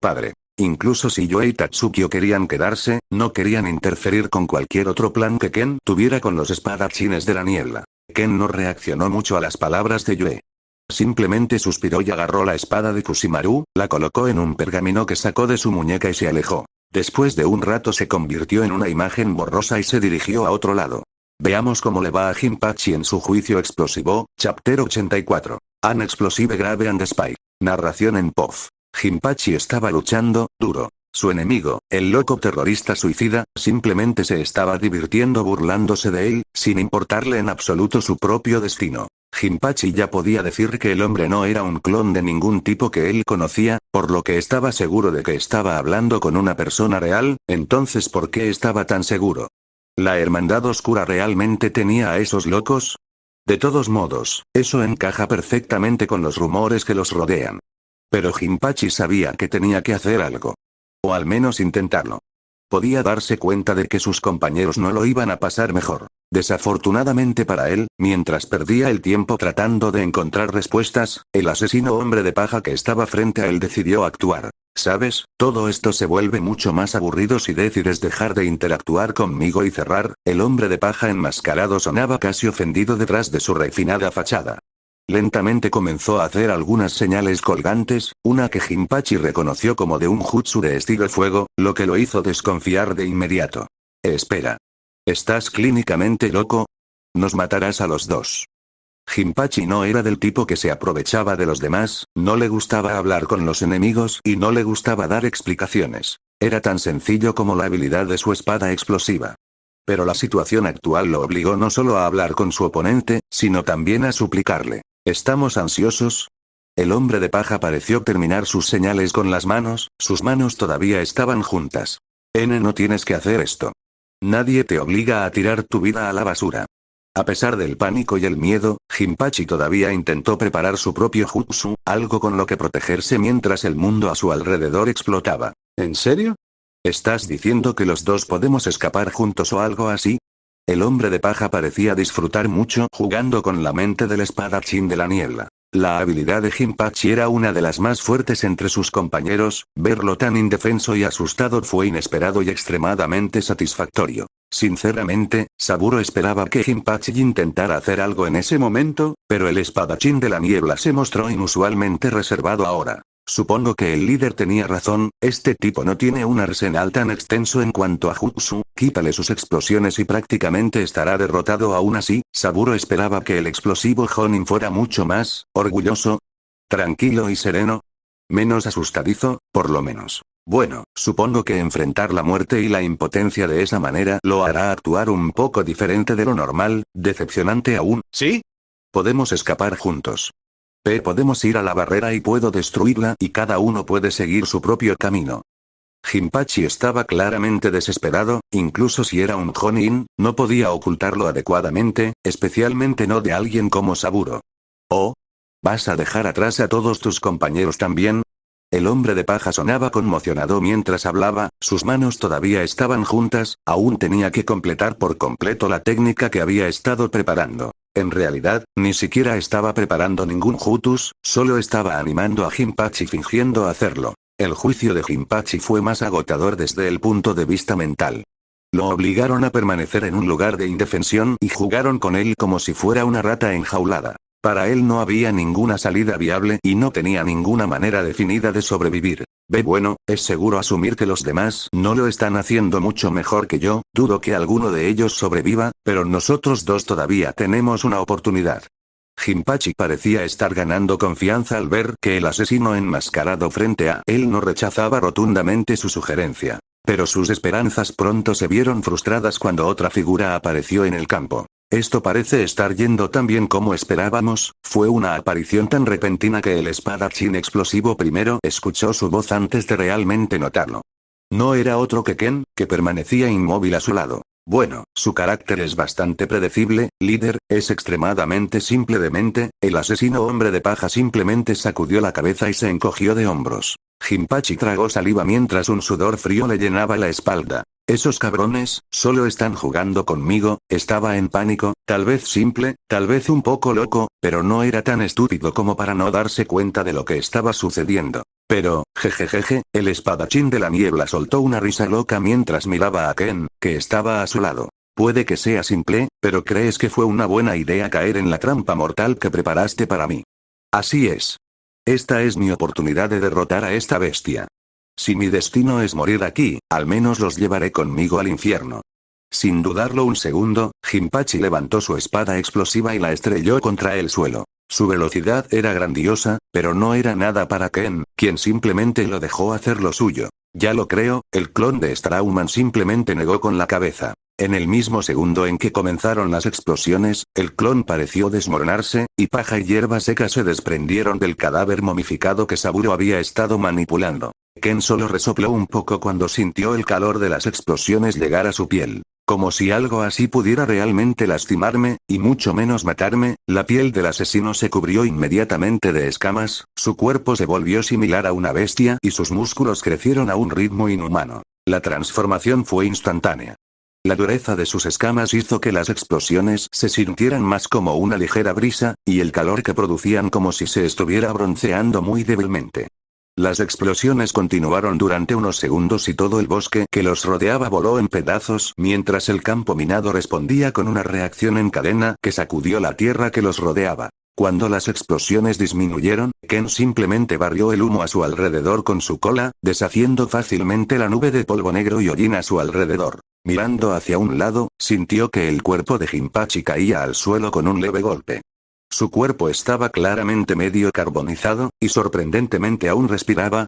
Padre. Incluso si Yue y Tatsukyo querían quedarse, no querían interferir con cualquier otro plan que Ken tuviera con los espadachines de la niebla. Ken no reaccionó mucho a las palabras de Yue. Simplemente suspiró y agarró la espada de Kusimaru, la colocó en un pergamino que sacó de su muñeca y se alejó. Después de un rato se convirtió en una imagen borrosa y se dirigió a otro lado. Veamos cómo le va a Jinpachi en su juicio explosivo, Chapter 84. An Explosive Grave and Spy. Narración en POV. Jinpachi estaba luchando, duro. Su enemigo, el loco terrorista suicida, simplemente se estaba divirtiendo burlándose de él, sin importarle en absoluto su propio destino. Jinpachi ya podía decir que el hombre no era un clon de ningún tipo que él conocía, por lo que estaba seguro de que estaba hablando con una persona real, entonces ¿por qué estaba tan seguro? ¿La Hermandad Oscura realmente tenía a esos locos? De todos modos, eso encaja perfectamente con los rumores que los rodean. Pero Jinpachi sabía que tenía que hacer algo. O al menos intentarlo. Podía darse cuenta de que sus compañeros no lo iban a pasar mejor. Desafortunadamente para él, mientras perdía el tiempo tratando de encontrar respuestas, el asesino hombre de paja que estaba frente a él decidió actuar. ¿Sabes? Todo esto se vuelve mucho más aburrido si decides dejar de interactuar conmigo y cerrar. El hombre de paja enmascarado sonaba casi ofendido detrás de su refinada fachada. Lentamente comenzó a hacer algunas señales colgantes, una que Jinpachi reconoció como de un jutsu de estilo fuego, lo que lo hizo desconfiar de inmediato. Espera. ¿Estás clínicamente loco? Nos matarás a los dos. Jinpachi no era del tipo que se aprovechaba de los demás, no le gustaba hablar con los enemigos y no le gustaba dar explicaciones. Era tan sencillo como la habilidad de su espada explosiva. Pero la situación actual lo obligó no solo a hablar con su oponente, sino también a suplicarle. ¿Estamos ansiosos? El hombre de paja pareció terminar sus señales con las manos, sus manos todavía estaban juntas. No tienes que hacer esto. Nadie te obliga a tirar tu vida a la basura. A pesar del pánico y el miedo, Jinpachi todavía intentó preparar su propio jutsu, algo con lo que protegerse mientras el mundo a su alrededor explotaba. ¿En serio? ¿Estás diciendo que los dos podemos escapar juntos o algo así? El hombre de paja parecía disfrutar mucho jugando con la mente del espadachín de la niebla. La habilidad de Jinpachi era una de las más fuertes entre sus compañeros, verlo tan indefenso y asustado fue inesperado y extremadamente satisfactorio. Sinceramente, Saburo esperaba que Jinpachi intentara hacer algo en ese momento, pero el espadachín de la niebla se mostró inusualmente reservado ahora. Supongo que el líder tenía razón, este tipo no tiene un arsenal tan extenso en cuanto a jutsu, quítale sus explosiones y prácticamente estará derrotado. Aún así, Saburo esperaba que el explosivo Jonin fuera mucho más orgulloso, tranquilo y sereno. Menos asustadizo, por lo menos. Bueno, supongo que enfrentar la muerte y la impotencia de esa manera lo hará actuar un poco diferente de lo normal, decepcionante aún. ¿Sí? Podemos escapar juntos. Podemos ir a la barrera y puedo destruirla y cada uno puede seguir su propio camino. Jinpachi estaba claramente desesperado, incluso si era un Jonin, no podía ocultarlo adecuadamente, especialmente no de alguien como Saburo. ¿Oh? ¿Vas a dejar atrás a todos tus compañeros también? El hombre de paja sonaba conmocionado mientras hablaba, sus manos todavía estaban juntas, aún tenía que completar por completo la técnica que había estado preparando. En realidad, ni siquiera estaba preparando ningún jutsu, solo estaba animando a Jinpachi fingiendo hacerlo. El juicio de Jinpachi fue más agotador desde el punto de vista mental. Lo obligaron a permanecer en un lugar de indefensión y jugaron con él como si fuera una rata enjaulada. Para él no había ninguna salida viable y no tenía ninguna manera definida de sobrevivir. Bueno, es seguro asumir que los demás no lo están haciendo mucho mejor que yo, dudo que alguno de ellos sobreviva, pero nosotros dos todavía tenemos una oportunidad. Jinpachi parecía estar ganando confianza al ver que el asesino enmascarado frente a él no rechazaba rotundamente su sugerencia. Pero sus esperanzas pronto se vieron frustradas cuando otra figura apareció en el campo. Esto parece estar yendo tan bien como esperábamos, fue una aparición tan repentina que el espadachín explosivo primero escuchó su voz antes de realmente notarlo. No era otro que Ken, que permanecía inmóvil a su lado. Bueno, su carácter es bastante predecible, líder, es extremadamente simple de mente, el asesino hombre de paja simplemente sacudió la cabeza y se encogió de hombros. Jinpachi tragó saliva mientras un sudor frío le llenaba la espalda. Esos cabrones, solo están jugando conmigo, estaba en pánico, tal vez simple, tal vez un poco loco, pero no era tan estúpido como para no darse cuenta de lo que estaba sucediendo. Pero, jejejeje, el espadachín de la niebla soltó una risa loca mientras miraba a Ken, que estaba a su lado. Puede que sea simple, pero ¿crees que fue una buena idea caer en la trampa mortal que preparaste para mí? Así es. Esta es mi oportunidad de derrotar a esta bestia. Si mi destino es morir aquí, al menos los llevaré conmigo al infierno. Sin dudarlo un segundo, Jinpachi levantó su espada explosiva y la estrelló contra el suelo. Su velocidad era grandiosa, pero no era nada para Ken, quien simplemente lo dejó hacer lo suyo. Ya lo creo, el clon de Strauman simplemente negó con la cabeza. En el mismo segundo en que comenzaron las explosiones, el clon pareció desmoronarse, y paja y hierba seca se desprendieron del cadáver momificado que Saburo había estado manipulando. Ken solo resopló un poco cuando sintió el calor de las explosiones llegar a su piel. Como si algo así pudiera realmente lastimarme, y mucho menos matarme, la piel del asesino se cubrió inmediatamente de escamas, su cuerpo se volvió similar a una bestia y sus músculos crecieron a un ritmo inhumano. La transformación fue instantánea. La dureza de sus escamas hizo que las explosiones se sintieran más como una ligera brisa, y el calor que producían como si se estuviera bronceando muy débilmente. Las explosiones continuaron durante unos segundos y todo el bosque que los rodeaba voló en pedazos mientras el campo minado respondía con una reacción en cadena que sacudió la tierra que los rodeaba. Cuando las explosiones disminuyeron, Ken simplemente barrió el humo a su alrededor con su cola, deshaciendo fácilmente la nube de polvo negro y hollín a su alrededor. Mirando hacia un lado, sintió que el cuerpo de Jinpachi caía al suelo con un leve golpe. Su cuerpo estaba claramente medio carbonizado, y sorprendentemente aún respiraba.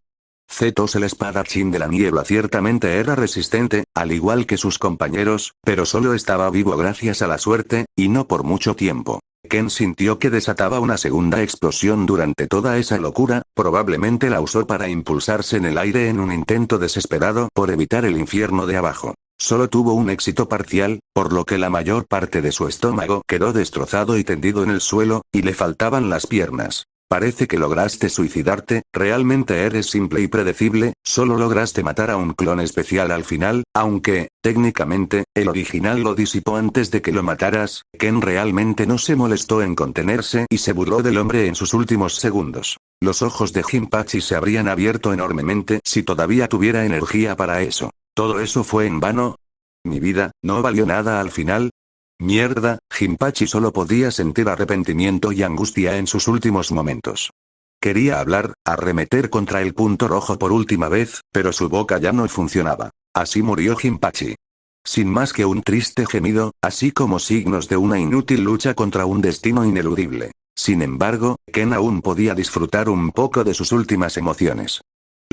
Zetos el espadachín de la niebla ciertamente era resistente, al igual que sus compañeros, pero solo estaba vivo gracias a la suerte, y no por mucho tiempo. Ken sintió que desataba una segunda explosión durante toda esa locura, probablemente la usó para impulsarse en el aire en un intento desesperado por evitar el infierno de abajo. Solo tuvo un éxito parcial, por lo que la mayor parte de su estómago quedó destrozado y tendido en el suelo, y le faltaban las piernas. Parece que lograste suicidarte, realmente eres simple y predecible, solo lograste matar a un clon especial al final, aunque, técnicamente, el original lo disipó antes de que lo mataras. Ken realmente no se molestó en contenerse y se burló del hombre en sus últimos segundos. Los ojos de Jinpachi se habrían abierto enormemente si todavía tuviera energía para eso. ¿Todo eso fue en vano? ¿Mi vida no valió nada al final? Mierda, Jinpachi solo podía sentir arrepentimiento y angustia en sus últimos momentos. Quería hablar, arremeter contra el punto rojo por última vez, pero su boca ya no funcionaba. Así murió Jinpachi. Sin más que un triste gemido, así como signos de una inútil lucha contra un destino ineludible. Sin embargo, Ken aún podía disfrutar un poco de sus últimas emociones.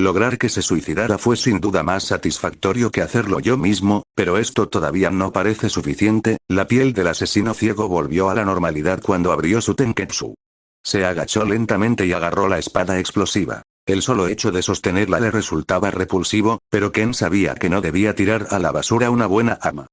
Lograr que se suicidara fue sin duda más satisfactorio que hacerlo yo mismo, pero esto todavía no parece suficiente. La piel del asesino ciego volvió a la normalidad cuando abrió su tenketsu. Se agachó lentamente y agarró la espada explosiva. El solo hecho de sostenerla le resultaba repulsivo, pero Ken sabía que no debía tirar a la basura una buena arma.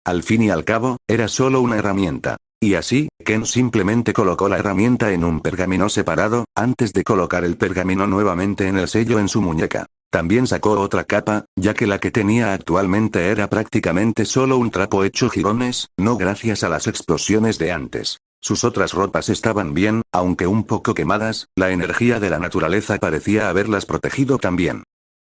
Al fin y al cabo, era solo una herramienta. Y así, Ken simplemente colocó la herramienta en un pergamino separado, antes de colocar el pergamino nuevamente en el sello en su muñeca. También sacó otra capa, ya que la que tenía actualmente era prácticamente solo un trapo hecho jirones, no gracias a las explosiones de antes. Sus otras ropas estaban bien, aunque un poco quemadas, la energía de la naturaleza parecía haberlas protegido también.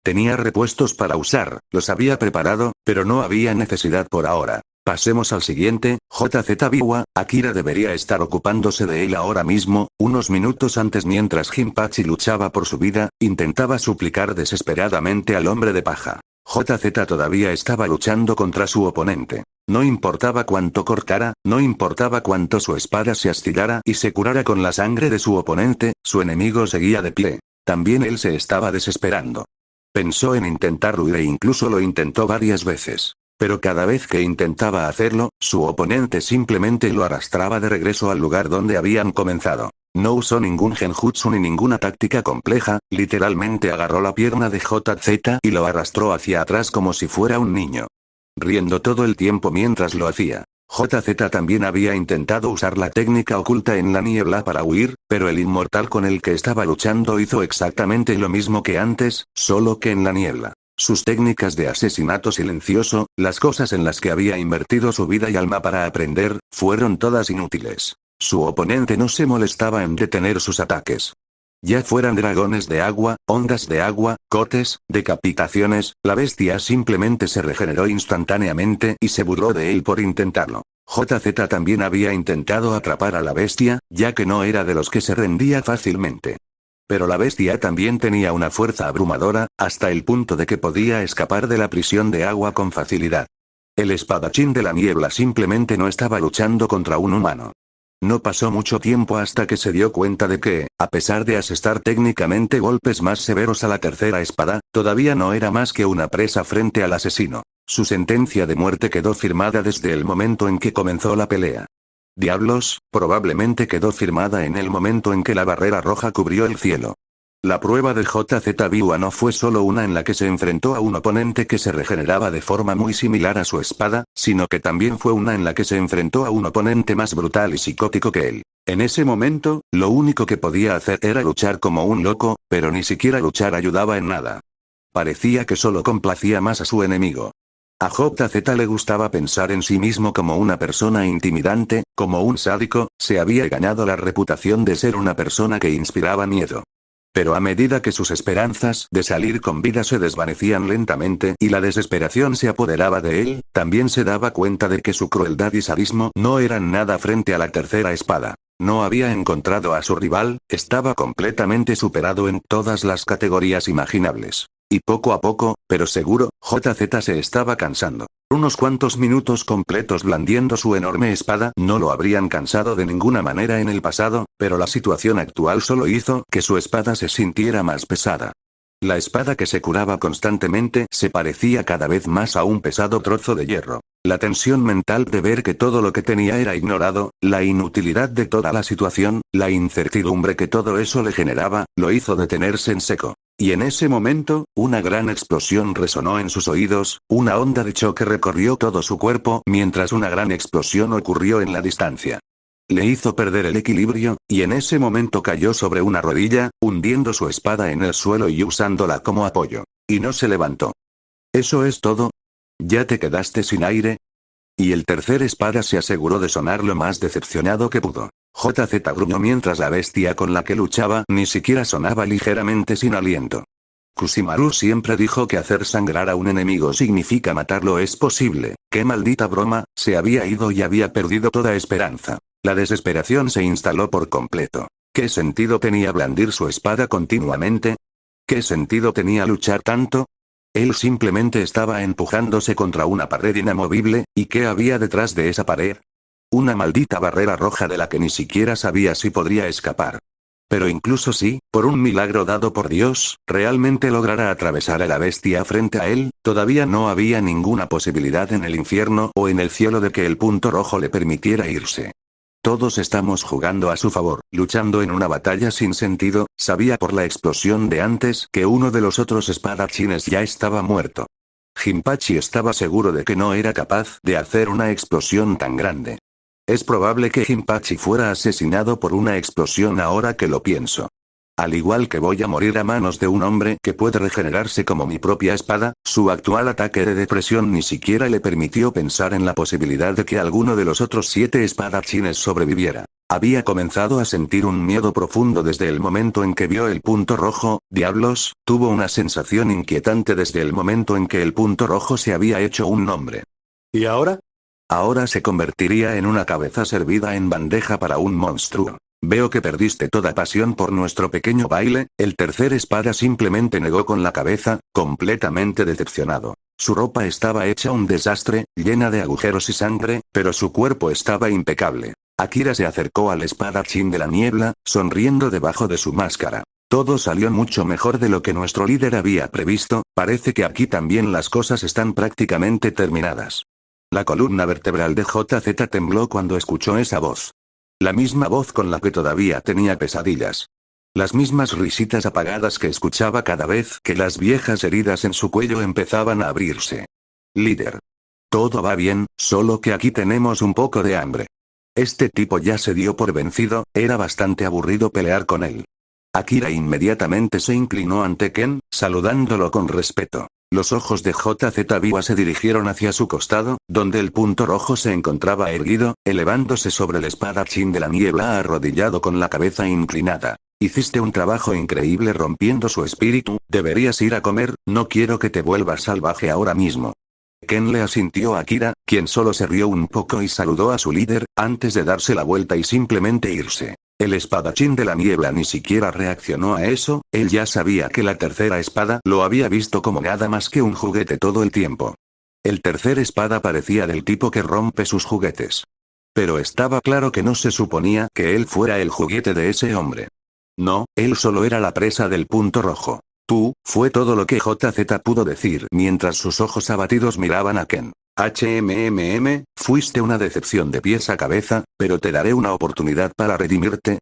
Tenía repuestos para usar, los había preparado, pero no había necesidad por ahora. Pasemos al siguiente, JZ Biwa, Akira debería estar ocupándose de él ahora mismo. Unos minutos antes mientras Jinpachi luchaba por su vida, intentaba suplicar desesperadamente al hombre de paja. JZ todavía estaba luchando contra su oponente. No importaba cuánto cortara, no importaba cuánto su espada se astillara y se curara con la sangre de su oponente, su enemigo seguía de pie. También él se estaba desesperando. Pensó en intentar huir e incluso lo intentó varias veces. Pero cada vez que intentaba hacerlo, su oponente simplemente lo arrastraba de regreso al lugar donde habían comenzado. No usó ningún genjutsu ni ninguna táctica compleja, literalmente agarró la pierna de JZ y lo arrastró hacia atrás como si fuera un niño. Riendo todo el tiempo mientras lo hacía. JZ también había intentado usar la técnica oculta en la niebla para huir, pero el inmortal con el que estaba luchando hizo exactamente lo mismo que antes, solo que en la niebla. Sus técnicas de asesinato silencioso, las cosas en las que había invertido su vida y alma para aprender, fueron todas inútiles. Su oponente no se molestaba en detener sus ataques. Ya fueran dragones de agua, ondas de agua, cortes, decapitaciones, la bestia simplemente se regeneró instantáneamente y se burló de él por intentarlo. JZ también había intentado atrapar a la bestia, ya que no era de los que se rendía fácilmente. Pero la bestia también tenía una fuerza abrumadora, hasta el punto de que podía escapar de la prisión de agua con facilidad. El espadachín de la niebla simplemente no estaba luchando contra un humano. No pasó mucho tiempo hasta que se dio cuenta de que, a pesar de asestar técnicamente golpes más severos a la tercera espada, todavía no era más que una presa frente al asesino. Su sentencia de muerte quedó firmada desde el momento en que comenzó la pelea. Diablos, probablemente quedó firmada en el momento en que la barrera roja cubrió el cielo. La prueba de JZ Biwa no fue solo una en la que se enfrentó a un oponente que se regeneraba de forma muy similar a su espada, sino que también fue una en la que se enfrentó a un oponente más brutal y psicótico que él. En ese momento, lo único que podía hacer era luchar como un loco, pero ni siquiera luchar ayudaba en nada. Parecía que solo complacía más a su enemigo. A JZ le gustaba pensar en sí mismo como una persona intimidante, como un sádico, se había ganado la reputación de ser una persona que inspiraba miedo. Pero a medida que sus esperanzas de salir con vida se desvanecían lentamente y la desesperación se apoderaba de él, también se daba cuenta de que su crueldad y sadismo no eran nada frente a la tercera espada. No había encontrado a su rival, estaba completamente superado en todas las categorías imaginables. Y poco a poco, pero seguro, JZ se estaba cansando. Unos cuantos minutos completos blandiendo su enorme espada no lo habrían cansado de ninguna manera en el pasado, pero la situación actual solo hizo que su espada se sintiera más pesada. La espada que se curaba constantemente se parecía cada vez más a un pesado trozo de hierro. La tensión mental de ver que todo lo que tenía era ignorado, la inutilidad de toda la situación, la incertidumbre que todo eso le generaba, lo hizo detenerse en seco. Y en ese momento, una gran explosión resonó en sus oídos, una onda de choque recorrió todo su cuerpo mientras una gran explosión ocurrió en la distancia. Le hizo perder el equilibrio, y en ese momento cayó sobre una rodilla, hundiendo su espada en el suelo y usándola como apoyo. Y no se levantó. ¿Eso es todo? ¿Ya te quedaste sin aire? Y el tercer espada se aseguró de sonar lo más decepcionado que pudo. JZ gruñó mientras la bestia con la que luchaba ni siquiera sonaba ligeramente sin aliento. Kusimaru siempre dijo que hacer sangrar a un enemigo significa matarlo es posible. ¡Qué maldita broma! Se había ido y había perdido toda esperanza. La desesperación se instaló por completo. ¿Qué sentido tenía blandir su espada continuamente? ¿Qué sentido tenía luchar tanto? Él simplemente estaba empujándose contra una pared inamovible, ¿y qué había detrás de esa pared? Una maldita barrera roja de la que ni siquiera sabía si podría escapar. Pero incluso si, por un milagro dado por Dios, realmente lograra atravesar a la bestia frente a él, todavía no había ninguna posibilidad en el infierno o en el cielo de que el punto rojo le permitiera irse. Todos estamos jugando a su favor, luchando en una batalla sin sentido, sabía por la explosión de antes que uno de los otros espadachines ya estaba muerto. Jinpachi estaba seguro de que no era capaz de hacer una explosión tan grande. Es probable que Jinpachi fuera asesinado por una explosión ahora que lo pienso. Al igual que voy a morir a manos de un hombre que puede regenerarse como mi propia espada, su actual ataque de depresión ni siquiera le permitió pensar en la posibilidad de que alguno de los otros 7 espadachines sobreviviera. Había comenzado a sentir un miedo profundo desde el momento en que vio el punto rojo, diablos, tuvo una sensación inquietante desde el momento en que el punto rojo se había hecho un nombre. ¿Y ahora? Ahora se convertiría en una cabeza servida en bandeja para un monstruo. Veo que perdiste toda pasión por nuestro pequeño baile. El tercer espada simplemente negó con la cabeza, completamente decepcionado. Su ropa estaba hecha un desastre, llena de agujeros y sangre, pero su cuerpo estaba impecable. Akira se acercó al espadachín de la niebla, sonriendo debajo de su máscara. Todo salió mucho mejor de lo que nuestro líder había previsto, parece que aquí también las cosas están prácticamente terminadas. La columna vertebral de JZ tembló cuando escuchó esa voz. La misma voz con la que todavía tenía pesadillas. Las mismas risitas apagadas que escuchaba cada vez que las viejas heridas en su cuello empezaban a abrirse. Líder. Todo va bien, solo que aquí tenemos un poco de hambre. Este tipo ya se dio por vencido, era bastante aburrido pelear con él. Akira inmediatamente se inclinó ante Ken, saludándolo con respeto. Los ojos de JZ Viva se dirigieron hacia su costado, donde el punto rojo se encontraba erguido, elevándose sobre el espadachín de la niebla arrodillado con la cabeza inclinada. Hiciste un trabajo increíble rompiendo su espíritu, deberías ir a comer, no quiero que te vuelvas salvaje ahora mismo. Ken le asintió a Akira, quien solo se rió un poco y saludó a su líder, antes de darse la vuelta y simplemente irse. El espadachín de la niebla ni siquiera reaccionó a eso, él ya sabía que la tercera espada lo había visto como nada más que un juguete todo el tiempo. El tercer espada parecía del tipo que rompe sus juguetes. Pero estaba claro que no se suponía que él fuera el juguete de ese hombre. No, él solo era la presa del punto rojo. Fue todo lo que JZ pudo decir mientras sus ojos abatidos miraban a Ken. Fuiste una decepción de pies a cabeza, pero te daré una oportunidad para redimirte,